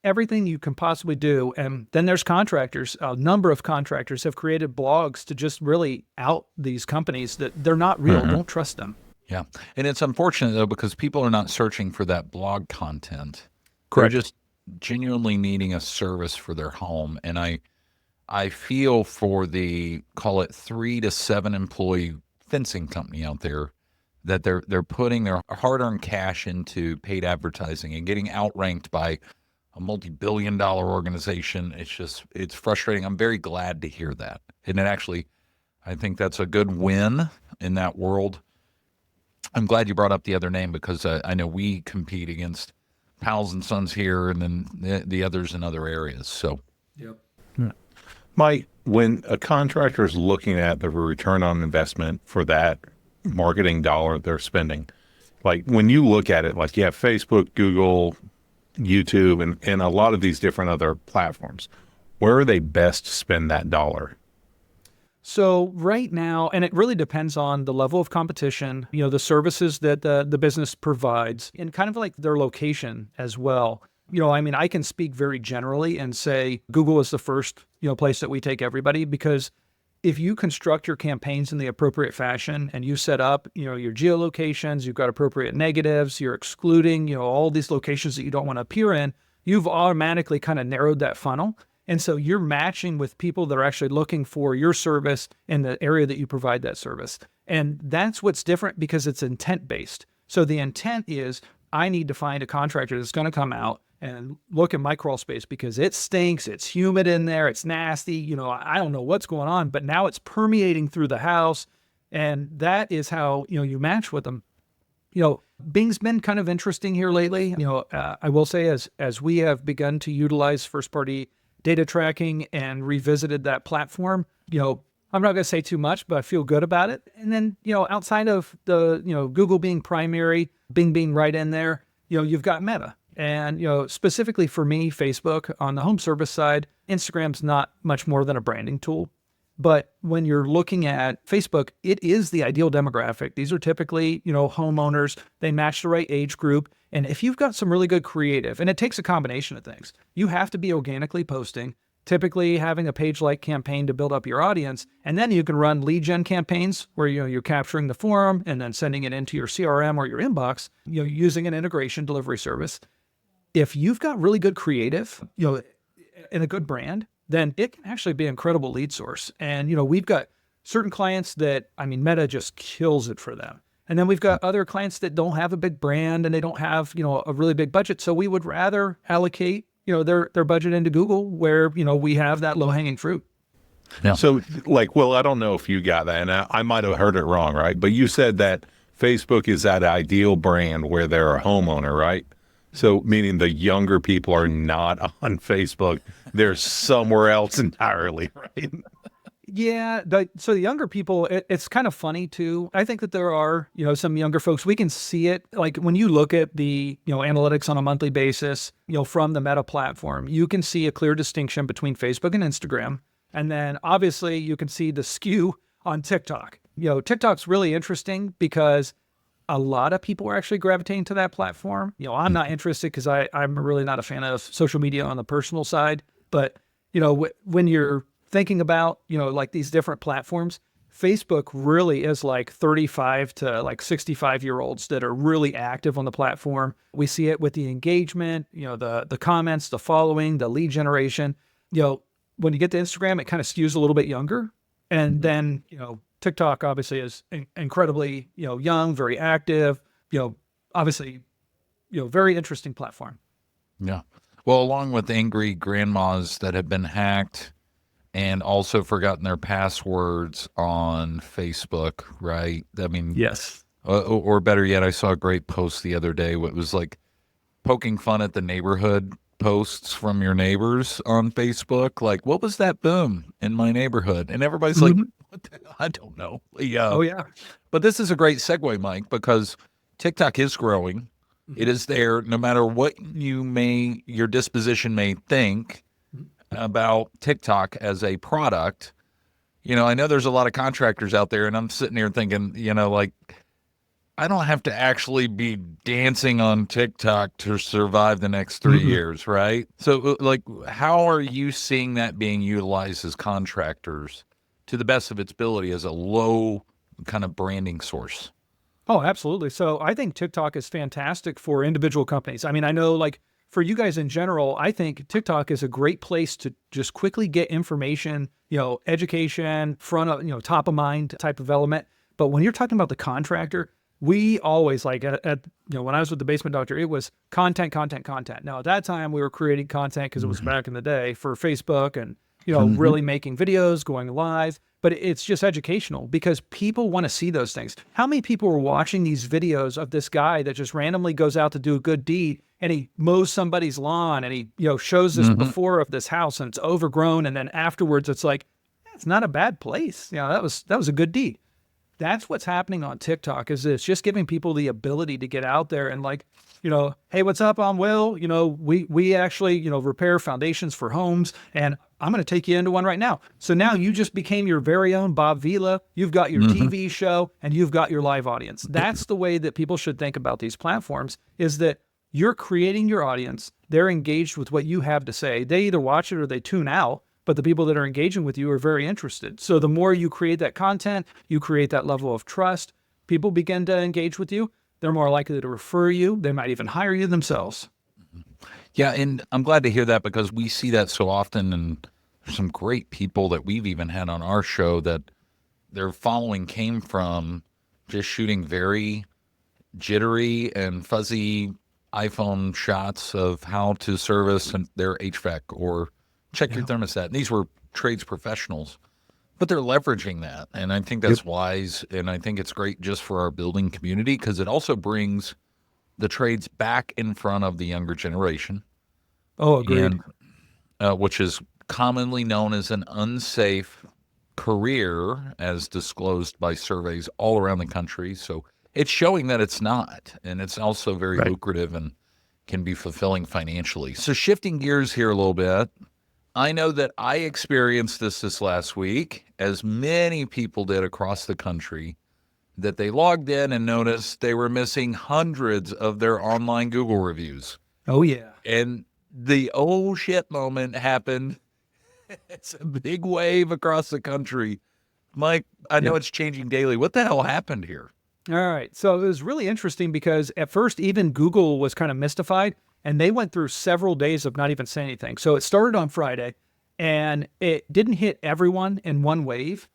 S2: everything you can possibly do. And then there's contractors. A number of contractors have created blogs to just really out these companies that they're not real. Don't trust them.
S1: Yeah. And it's unfortunate, though, because people are not searching for that blog content.
S2: Correct.
S1: They're just genuinely needing a service for their home. And I feel for the, call it 3 to 7 employee fencing company out there, that they're putting their hard-earned cash into paid advertising and getting outranked by a multi-billion-dollar organization. It's frustrating. I'm very glad to hear that. And I think that's a good win in that world. I'm glad you brought up the other name, because I know we compete against Powell & Sons here, and then the others in other areas. So,
S3: Mike, when a contractor is looking at the return on investment for that marketing dollar they're spending, like when you look at it, like you have Facebook, Google, YouTube, and a lot of these different other platforms, where are they best to spend that dollar?
S2: So right now, and it really depends on the level of competition, the services that the business provides, and kind of like their location as well. I can speak very generally and say Google is the first, place that we take everybody, because if you construct your campaigns in the appropriate fashion and you set up, your geolocations, you've got appropriate negatives, you're excluding, all these locations that you don't want to appear in, you've automatically kind of narrowed that funnel. And so you're matching with people that are actually looking for your service in the area that you provide that service. And that's what's different, because it's intent-based. So the intent is, I need to find a contractor that's going to come out and look at my crawl space because it stinks, it's humid in there, it's nasty, I don't know what's going on, but now it's permeating through the house. And that is how, you match with them. Bing's been kind of interesting here lately. I will say as we have begun to utilize first-party data tracking and revisited that platform, I'm not going to say too much, but I feel good about it. And then, outside of the, Google being primary, Bing being right in there, you've got Meta. And, specifically for me, Facebook on the home service side, Instagram's not much more than a branding tool. But when you're looking at Facebook, it is the ideal demographic. These are typically, homeowners. They match the right age group. And if you've got some really good creative, and it takes a combination of things, you have to be organically posting, typically having a page-like campaign to build up your audience. And then you can run lead gen campaigns where, you're capturing the forum and then sending it into your CRM or your inbox, using an integration delivery service. If you've got really good creative, and a good brand, then it can actually be an incredible lead source. And, we've got certain clients that, Meta just kills it for them. And then we've got other clients that don't have a big brand and they don't have, a really big budget. So we would rather allocate, their budget into Google where, we have that low hanging fruit.
S3: Yeah. So I don't know if you got that, and I might have heard it wrong, right? But you said that Facebook is that ideal brand where they're a homeowner, right? So meaning the younger people are not on Facebook. They're somewhere else entirely, right?
S2: Yeah. So the younger people, it's kind of funny too. I think that there are, some younger folks, we can see it. Like when you look at the, analytics on a monthly basis, from the Meta platform, you can see a clear distinction between Facebook and Instagram. And then obviously you can see the skew on TikTok. TikTok's really interesting because a lot of people are actually gravitating to that platform. I'm not interested because I'm really not a fan of social media on the personal side. But, when you're thinking about, like these different platforms, Facebook really is like 35 to like 65-year-olds that are really active on the platform. We see it with the engagement, the comments, the following, the lead generation. When you get to Instagram, it kind of skews a little bit younger. And then, TikTok obviously is incredibly, young, very active, obviously, very interesting platform.
S1: Yeah. Well, along with angry grandmas that have been hacked and also forgotten their passwords on Facebook, right?
S2: Yes.
S1: Or better yet, I saw a great post the other day. It was like poking fun at the neighborhood posts from your neighbors on Facebook. Like, what was that boom in my neighborhood? And everybody's like, what the hell? I don't know. Yeah.
S2: Oh, yeah.
S1: But this is a great segue, Mike, because TikTok is growing. It is there no matter what your disposition may think about TikTok as a product. I know there's a lot of contractors out there, and I'm sitting here thinking, I don't have to actually be dancing on TikTok to survive the next 3 years, right? So, how are you seeing that being utilized as contractors to the best of its ability as a low kind of branding source?
S2: Oh, absolutely. So I think TikTok is fantastic for individual companies. I know for you guys in general, I think TikTok is a great place to just quickly get information, education, front of, top of mind type of element. But when you're talking about the contractor, we always when I was with the basement doctor, it was content. Now at that time we were creating content because it was back in the day for Facebook and, really making videos, going live, but it's just educational because people want to see those things. How many people are watching these videos of this guy that just randomly goes out to do a good deed and he mows somebody's lawn and he, shows this before of this house and it's overgrown. And then afterwards it's like, it's not a bad place. That was a good deed. That's what's happening on TikTok is it's just giving people the ability to get out there and hey, what's up? I'm Will. We actually, repair foundations for homes and I'm going to take you into one right now. So now you just became your very own Bob Vila. You've got your TV show and you've got your live audience. That's the way that people should think about these platforms is that you're creating your audience. They're engaged with what you have to say. They either watch it or they tune out. But the people that are engaging with you are very interested. So the more you create that content, you create that level of trust, people begin to engage with you. They're more likely to refer you. They might even hire you themselves.
S1: Yeah, and I'm glad to hear that because we see that so often, and there's some great people that we've even had on our show that their following came from just shooting very jittery and fuzzy iPhone shots of how to service their HVAC or check your thermostat. And these were trades professionals But they're leveraging that, and I think that's wise, and I think it's great just for our building community because it also brings the trades back in front of the younger generation.
S2: Oh, agreed.
S1: And, which is commonly known as an unsafe career, as disclosed by surveys all around the country. So it's showing that it's not, and it's also very lucrative and can be fulfilling financially. So shifting gears here a little bit, I know that I experienced this last week, as many people did across the country, that they logged in and noticed they were missing hundreds of their online Google reviews.
S2: Oh, yeah.
S1: And the oh shit moment happened. It's a big wave across the country. Mike, I know it's changing daily. What the hell happened here?
S2: All right. So it was really interesting because at first, even Google was kind of mystified, and they went through several days of not even saying anything. So it started on Friday, and it didn't hit everyone in one wave.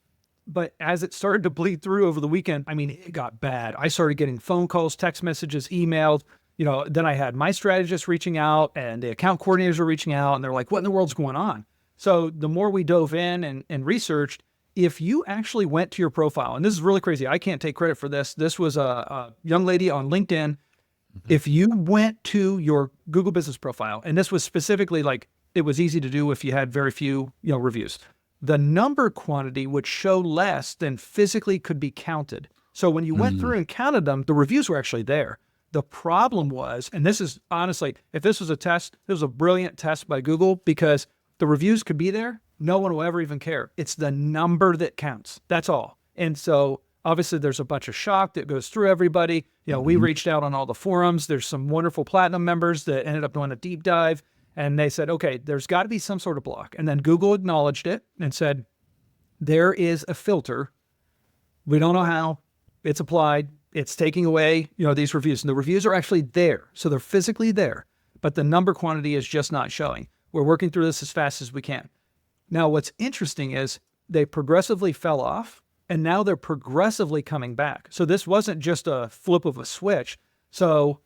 S2: But as it started to bleed through over the weekend, I mean, it got bad. I started getting phone calls, text messages, emails. Then I had my strategists reaching out, and the account coordinators were reaching out, and they're like, what in the world's going on? So the more we dove in and researched, if you actually went to your profile, and this is really crazy, I can't take credit for this. This was a young lady on LinkedIn. If you went to your Google business profile, and this was specifically like, it was easy to do if you had very few, reviews, the number quantity would show less than physically could be counted. So when you went through and counted them, the reviews were actually there. The problem was, and this is honestly, if this was a test, this was a brilliant test by Google because the reviews could be there. No one will ever even care. It's the number that counts. That's all. And so obviously there's a bunch of shock that goes through everybody. We reached out on all the forums. There's some wonderful platinum members that ended up doing a deep dive, and they said, okay, there's got to be some sort of block. And then Google acknowledged it and said, there is a filter. We don't know how it's applied. It's taking away, these reviews, and the reviews are actually there. So they're physically there, but the number quantity is just not showing. We're working through this as fast as we can. Now, what's interesting is they progressively fell off, and now they're progressively coming back. So this wasn't just a flip of a switch. So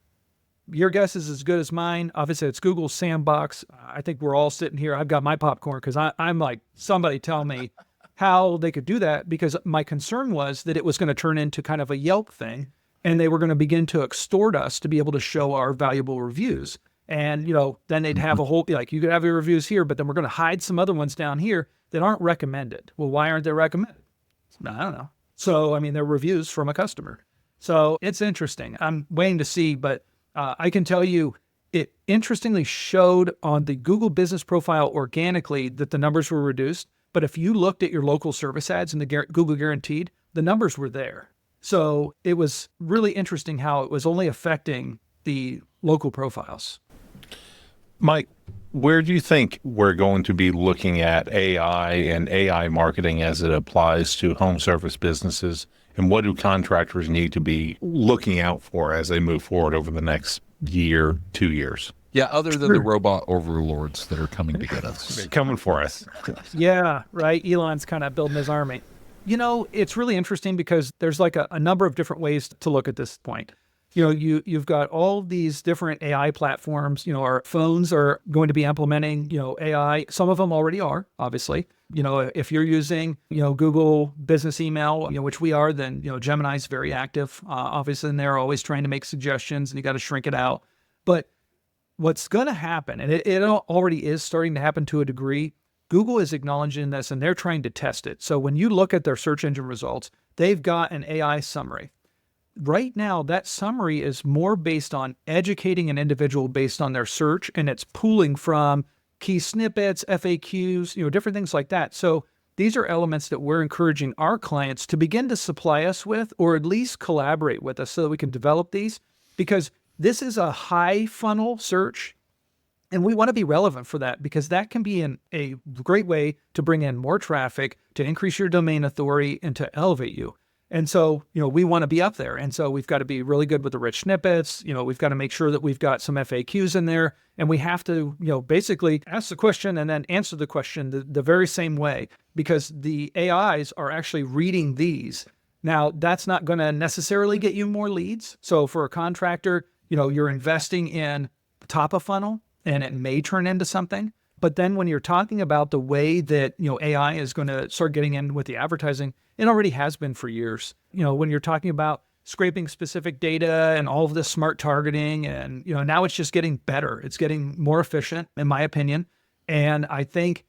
S2: your guess is as good as mine. Obviously, it's Google's sandbox. I think we're all sitting here. I've got my popcorn because I'm like, somebody tell me how they could do that, because my concern was that it was going to turn into kind of a Yelp thing, and they were going to begin to extort us to be able to show our valuable reviews. And, then they'd have a whole, like, you could have your reviews here, but then we're going to hide some other ones down here that aren't recommended. Well, why aren't they recommended? I don't know. So, I mean, they're reviews from a customer. So it's interesting. I'm waiting to see, but I can tell you it interestingly showed on the Google business profile organically that the numbers were reduced. But if you looked at your local service ads in the Google Guaranteed, the numbers were there. So it was really interesting how it was only affecting the local profiles.
S3: Mike, where do you think we're going to be looking at AI and AI marketing as it applies to home service businesses? And what do contractors need to be looking out for as they move forward over the next year, 2 years?
S1: Yeah, other than the robot overlords that are coming to get us.
S3: They're coming for us.
S2: Yeah, right. Elon's kind of building his army. It's really interesting because there's like a number of different ways to look at this point. You've got all these different AI platforms. Our phones are going to be implementing, AI. Some of them already are, obviously. If you're using, Google Business Email, which we are, then, Gemini's very active, obviously, and they're always trying to make suggestions, and you got to shrink it out. But what's going to happen, and it already is starting to happen to a degree, Google is acknowledging this, and they're trying to test it. So when you look at their search engine results, they've got an AI summary. Right now, that summary is more based on educating an individual based on their search, and it's pooling from key snippets, FAQs, different things like that. So these are elements that we're encouraging our clients to begin to supply us with, or at least collaborate with us so that we can develop these, because this is a high funnel search, and we want to be relevant for that, because that can be a great way to bring in more traffic, to increase your domain authority, and to elevate you. And so, we want to be up there. And so we've got to be really good with the rich snippets. We've got to make sure that we've got some FAQs in there. And we have to, basically ask the question and then answer the question the very same way, because the AIs are actually reading these. Now, that's not going to necessarily get you more leads. So for a contractor, you're investing in top of funnel, and it may turn into something. But then when you're talking about the way that, AI is going to start getting in with the advertising, it already has been for years. When you're talking about scraping specific data and all of this smart targeting, and, now it's just getting better. It's getting more efficient, in my opinion. And I think,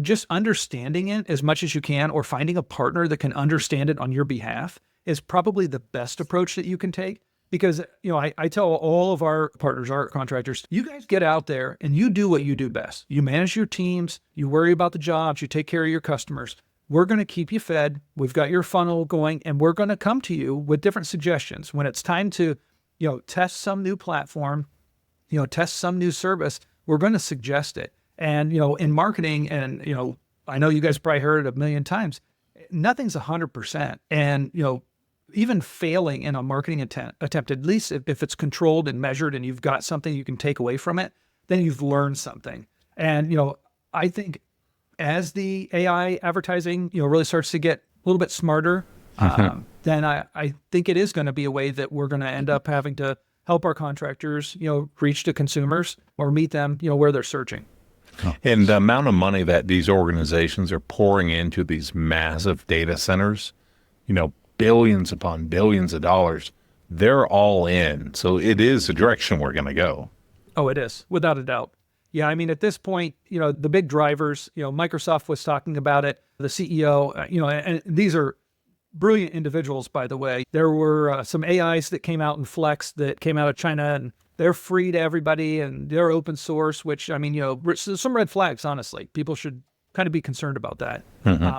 S2: just understanding it as much as you can, or finding a partner that can understand it on your behalf, is probably the best approach that you can take. Because, I tell all of our partners, our contractors, you guys get out there and you do what you do best. You manage your teams, you worry about the jobs, you take care of your customers. We're going to keep you fed. We've got your funnel going, and we're going to come to you with different suggestions. When it's time to, test some new platform, test some new service, we're going to suggest it. And, in marketing, and, I know you guys probably heard it a million times, nothing's 100%. And, even failing in a marketing attempt, at least if it's controlled and measured and you've got something you can take away from it, then you've learned something. And, I think as the AI advertising, really starts to get a little bit smarter, then I think it is going to be a way that we're going to end up having to help our contractors, reach to consumers or meet them, where they're searching.
S3: And the amount of money that these organizations are pouring into these massive data centers, billions upon billions of dollars, they're all in. So it is the direction we're going to go.
S2: Oh, it is, without a doubt. Yeah, I mean, at this point, the big drivers, Microsoft was talking about it, the CEO, and these are brilliant individuals, by the way. There were some AIs that came out in Flex that came out of China, and they're free to everybody, and they're open source, which, I mean, some red flags, honestly. People should kind of be concerned about that.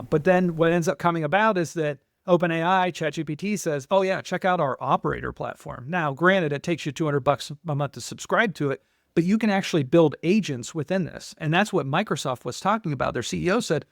S2: But then what ends up coming about is that OpenAI, ChatGPT says, oh yeah, check out our operator platform. Now, granted, it takes you $200 a month to subscribe to it, but you can actually build agents within this. And that's what Microsoft was talking about. Their CEO said,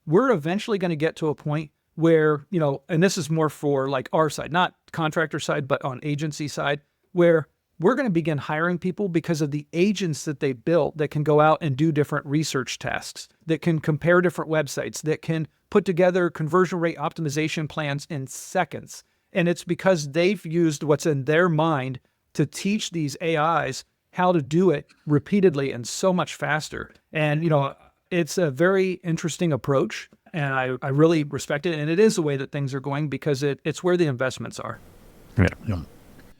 S2: we're eventually going to get to a point where, and this is more for like our side, not contractor side, but on agency side, where we're going to begin hiring people because of the agents that they built that can go out and do different research tasks, that can compare different websites, that can put together conversion rate optimization plans in seconds. And it's because they've used what's in their mind to teach these AIs how to do it repeatedly and so much faster. And, it's a very interesting approach, and I really respect it. And it is the way that things are going because it's where the investments are.
S3: Yeah.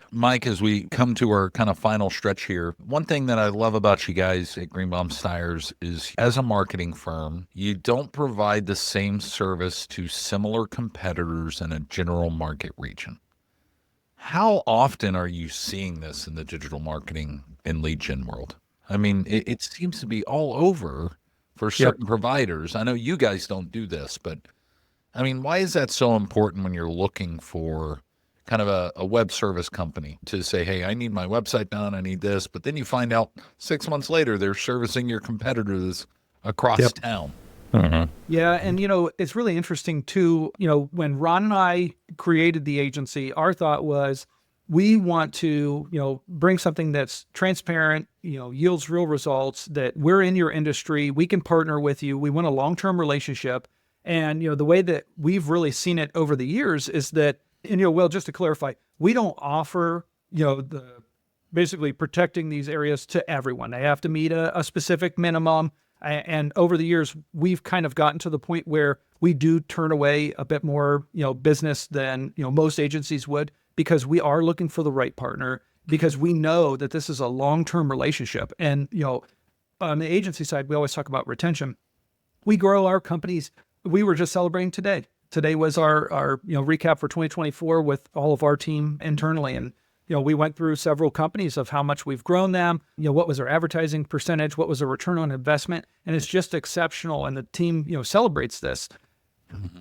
S1: Mike, as we come to our kind of final stretch here, one thing that I love about you guys at Greenbaum Stiers is, as a marketing firm, you don't provide the same service to similar competitors in a general market region. How often are you seeing this in the digital marketing and lead gen world? I mean, it seems to be all over for certain providers. I know you guys don't do this, but I mean, why is that so important when you're looking for kind of a web service company to say, hey, I need my website done, I need this, but then you find out 6 months later they're servicing your competitors across town.
S2: Yeah, and it's really interesting too, when Ron and I created the agency, our thought was we want to, bring something that's transparent, yields real results, that we're in your industry, we can partner with you, we want a long-term relationship. And, the way that we've really seen it over the years is that, and, Will, just to clarify, we don't offer, the basically protecting these areas to everyone. They have to meet a specific minimum. And over the years, we've kind of gotten to the point where we do turn away a bit more, business than, most agencies would, because we are looking for the right partner, because we know that this is a long-term relationship. And, on the agency side, we always talk about retention. We grow our companies. We were just celebrating today. Today was our recap for 2024 with all of our team internally. And, we went through several companies of how much we've grown them, what was our advertising percentage, what was the return on investment. And it's just exceptional. And the team, celebrates this.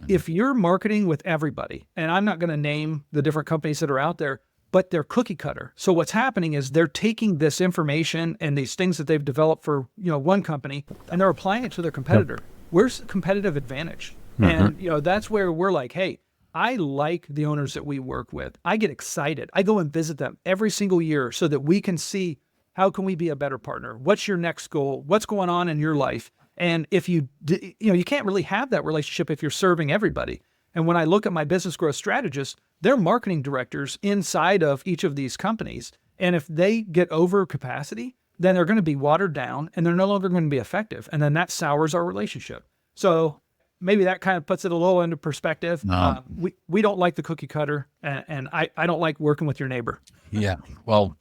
S2: If you're marketing with everybody, and I'm not going to name the different companies that are out there, but they're cookie cutter. So what's happening is they're taking this information and these things that they've developed for, one company, and they're applying it to their competitor. Where's the competitive advantage? And, that's where we're like, hey, I like the owners that we work with. I get excited. I go and visit them every single year so that we can see, how can we be a better partner? What's your next goal? What's going on in your life? And if you can't really have that relationship if you're serving everybody. And when I look at my business growth strategists, they're marketing directors inside of each of these companies. And if they get over capacity, then they're going to be watered down and they're no longer going to be effective. And then that sours our relationship. So maybe that kind of puts it a little into perspective. We don't like the cookie cutter, and I don't like working with your neighbor.
S1: Yeah. Well,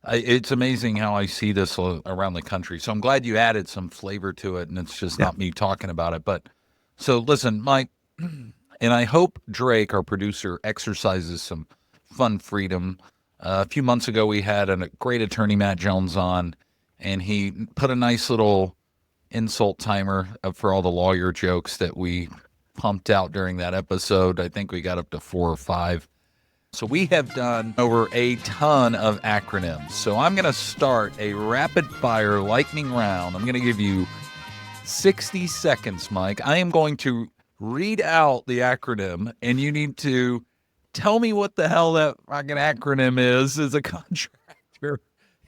S1: it's amazing how I see this around the country. So I'm glad you added some flavor to it, and it's just not me talking about it. But so listen, Mike, and I hope Drake, our producer, exercises some fun freedom. A few months ago, we had a great attorney, Matt Jones, on, and he put a nice little insult timer up for all the lawyer jokes that we pumped out during that episode. I think we got up to 4 or 5. So we have done over a ton of acronyms. So I'm going to start a rapid fire lightning round. I'm going to give you 60 seconds, Mike. I am going to read out the acronym, and you need to tell me what the hell that fucking acronym is as a contractor.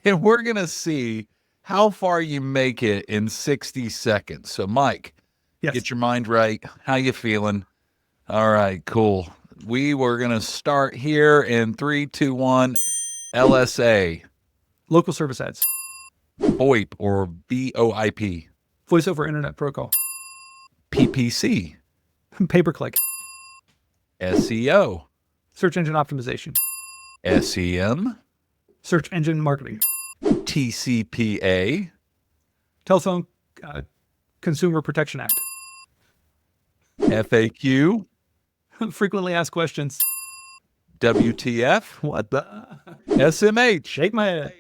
S1: And we're going to see how far you make it in 60 seconds. So, Mike, get your mind right. How you feeling? All right, cool. We were going to start here in 3, 2, 1. LSA.
S2: Local service ads.
S1: VoIP or VoIP.
S2: Voice over internet protocol.
S1: PPC.
S2: Pay-per-click.
S1: SEO.
S2: Search engine optimization.
S1: SEM.
S2: Search engine marketing.
S1: TCPA.
S2: Telephone Consumer Protection Act.
S1: FAQ.
S2: Frequently asked questions.
S1: WTF. What the? SMH.
S2: Shake my head.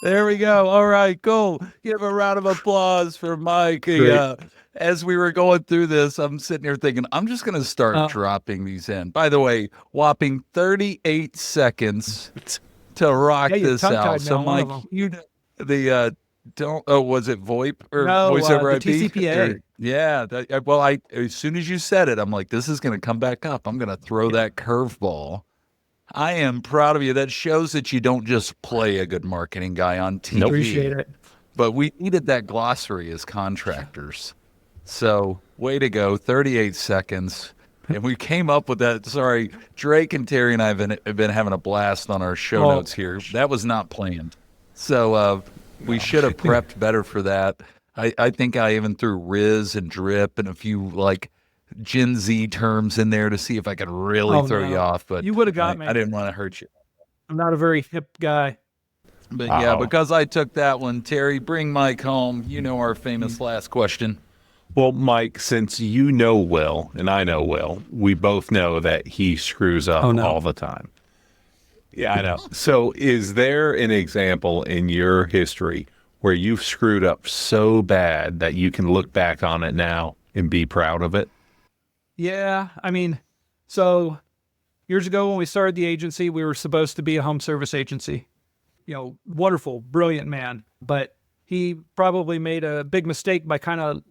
S1: There we go. All right, cool. Give a round of applause for Mike. As we were going through this, I'm sitting here thinking, I'm just going to start dropping these in. By the way, whopping 38 seconds to rock this out. So, Mike, you the was it VoIP or voice over IP?
S2: TCPA.
S1: Yeah. As soon as you said it, I'm like, this is going to come back up. I'm going to throw that curveball. I am proud of you. That shows that you don't just play a good marketing guy on TV.
S2: Appreciate it.
S1: But we needed that glossary as contractors. So, way to go. 38 seconds. And we came up with that. Sorry, Drake and Terry and I have been having a blast on our show notes here. That was not planned. So, we should have prepped better for that. I think I even threw Riz and Drip and a few, like, Gen Z terms in there to see if I could really throw you off. But
S2: you would have got me.
S1: I didn't want to hurt you.
S2: I'm not a very hip guy.
S1: But yeah, because I took that one, Terry, bring Mike home. You know our famous last question.
S3: Well, Mike, since you know Will and I know Will, we both know that he screws up all the time. Yeah, I know. So is there an example in your history where you've screwed up so bad that you can look back on it now and be proud of it?
S2: Yeah, I mean, so years ago when we started the agency, we were supposed to be a home service agency. You know, wonderful, brilliant man. But he probably made a big mistake by kind of,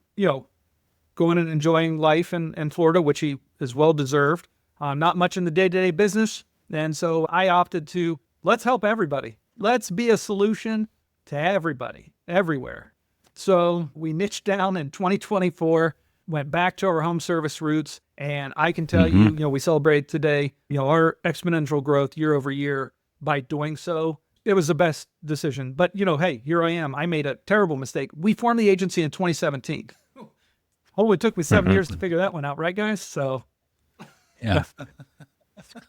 S2: going and enjoying life in Florida, which he is well deserved. Not much in the day-to-day business. And so I opted to, let's help everybody. Let's be a solution to everybody, everywhere. So we niched down in 2024, went back to our home service roots. And I can tell you, we celebrate today, our exponential growth year over year by doing so. It was the best decision. But, hey, here I am. I made a terrible mistake. We formed the agency in 2017. Oh, it took me 7 years to figure that one out, right, guys? So,
S1: yeah.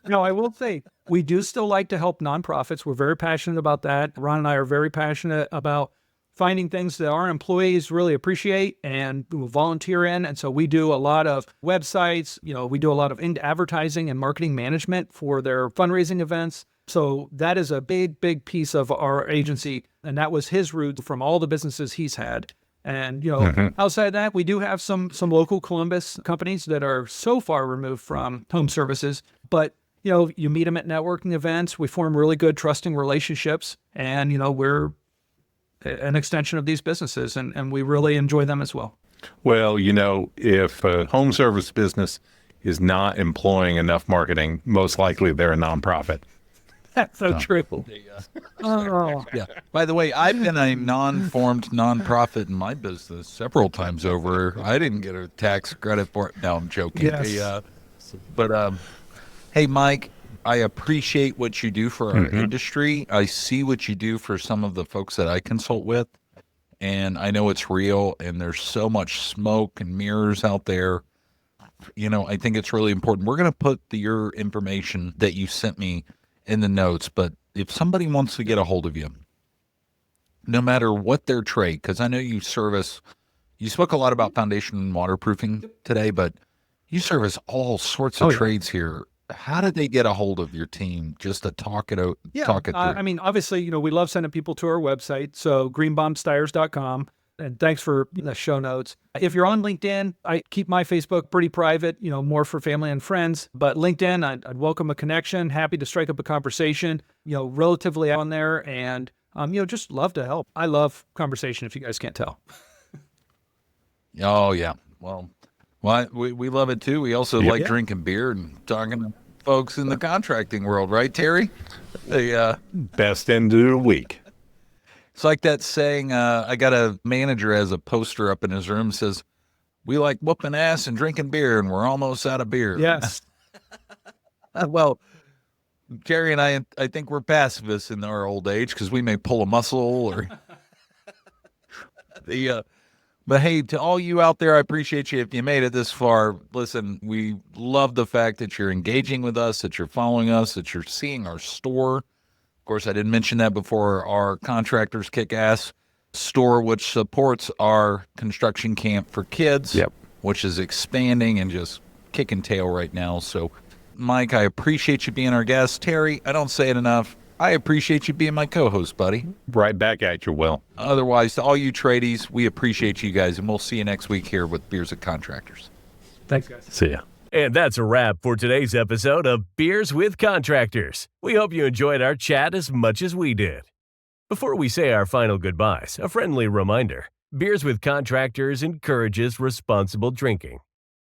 S2: I will say, we do still like to help nonprofits. We're very passionate about that. Ron and I are very passionate about finding things that our employees really appreciate and will volunteer in. And so we do a lot of websites. We do a lot of advertising and marketing management for their fundraising events. So that is a big, big piece of our agency. And that was his route from all the businesses he's had. And, outside of that, we do have some local Columbus companies that are so far removed from home services. But, you meet them at networking events. We form really good, trusting relationships. And, we're an extension of these businesses, and we really enjoy them as well.
S3: Well, if a home service business is not employing enough marketing, most likely they're a nonprofit.
S2: That's so true.
S1: Yeah. By the way, I've been a non-formed nonprofit in my business several times over. I didn't get a tax credit for it. No, I'm joking.
S2: Yes.
S1: But hey, Mike, I appreciate what you do for our industry. I see what you do for some of the folks that I consult with, and I know it's real, and there's so much smoke and mirrors out there. I think it's really important. We're going to put your information that you sent me in the notes, but if somebody wants to get a hold of you, no matter what their trade, because I know you spoke a lot about foundation and waterproofing today, but you service all sorts of trades here. How did they get a hold of your team just to talk it out?
S2: Yeah,
S1: talk it through?
S2: I mean, obviously, we love sending people to our website, so greenbaumstiers.com. And thanks for the show notes. If you're on LinkedIn, I keep my Facebook pretty private, more for family and friends. But LinkedIn, I'd welcome a connection. Happy to strike up a conversation, relatively on there. And, just love to help. I love conversation, if you guys can't tell.
S1: Oh, yeah. Well, we love it, too. We also like drinking beer and talking to folks in the contracting world. Right, Terry?
S3: Best end of the week.
S1: It's like that saying, I got a manager has a poster up in his room says, we like whooping ass and drinking beer, and we're almost out of beer.
S2: Yes.
S1: Well, Terry and I think we're pacifists in our old age because we may pull a muscle or but hey, to all you out there, I appreciate you if you made it this far. Listen, we love the fact that you're engaging with us, that you're following us, that you're seeing our store. Of course, I didn't mention that before. Our Contractors Kick-Ass store, which supports our construction camp for kids, which is expanding and just kicking tail right now. So, Mike, I appreciate you being our guest. Terry, I don't say it enough. I appreciate you being my co-host, buddy.
S3: Right back at you, Will.
S1: Otherwise, to all you tradies, we appreciate you guys, and we'll see you next week here with Beers with Contractors.
S2: Thanks, guys.
S3: See ya.
S4: And that's a wrap for today's episode of Beers with Contractors. We hope you enjoyed our chat as much as we did. Before we say our final goodbyes, a friendly reminder. Beers with Contractors encourages responsible drinking.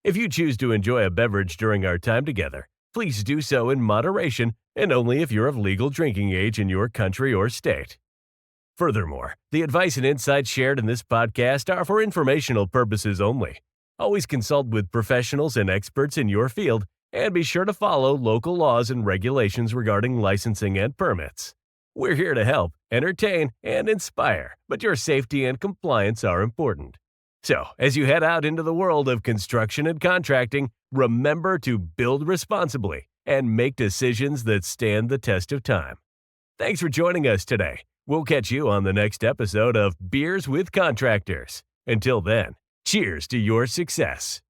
S4: If you choose to enjoy a beverage during our time together, please do so in moderation and only if you're of legal drinking age in your country or state. Furthermore, the advice and insights shared in this podcast are for informational purposes only. Always consult with professionals and experts in your field, and be sure to follow local laws and regulations regarding licensing and permits. We're here to help, entertain, and inspire, but your safety and compliance are important. So, as you head out into the world of construction and contracting, remember to build responsibly and make decisions that stand the test of time. Thanks for joining us today. We'll catch you on the next episode of Beers with Contractors. Until then, cheers to your success.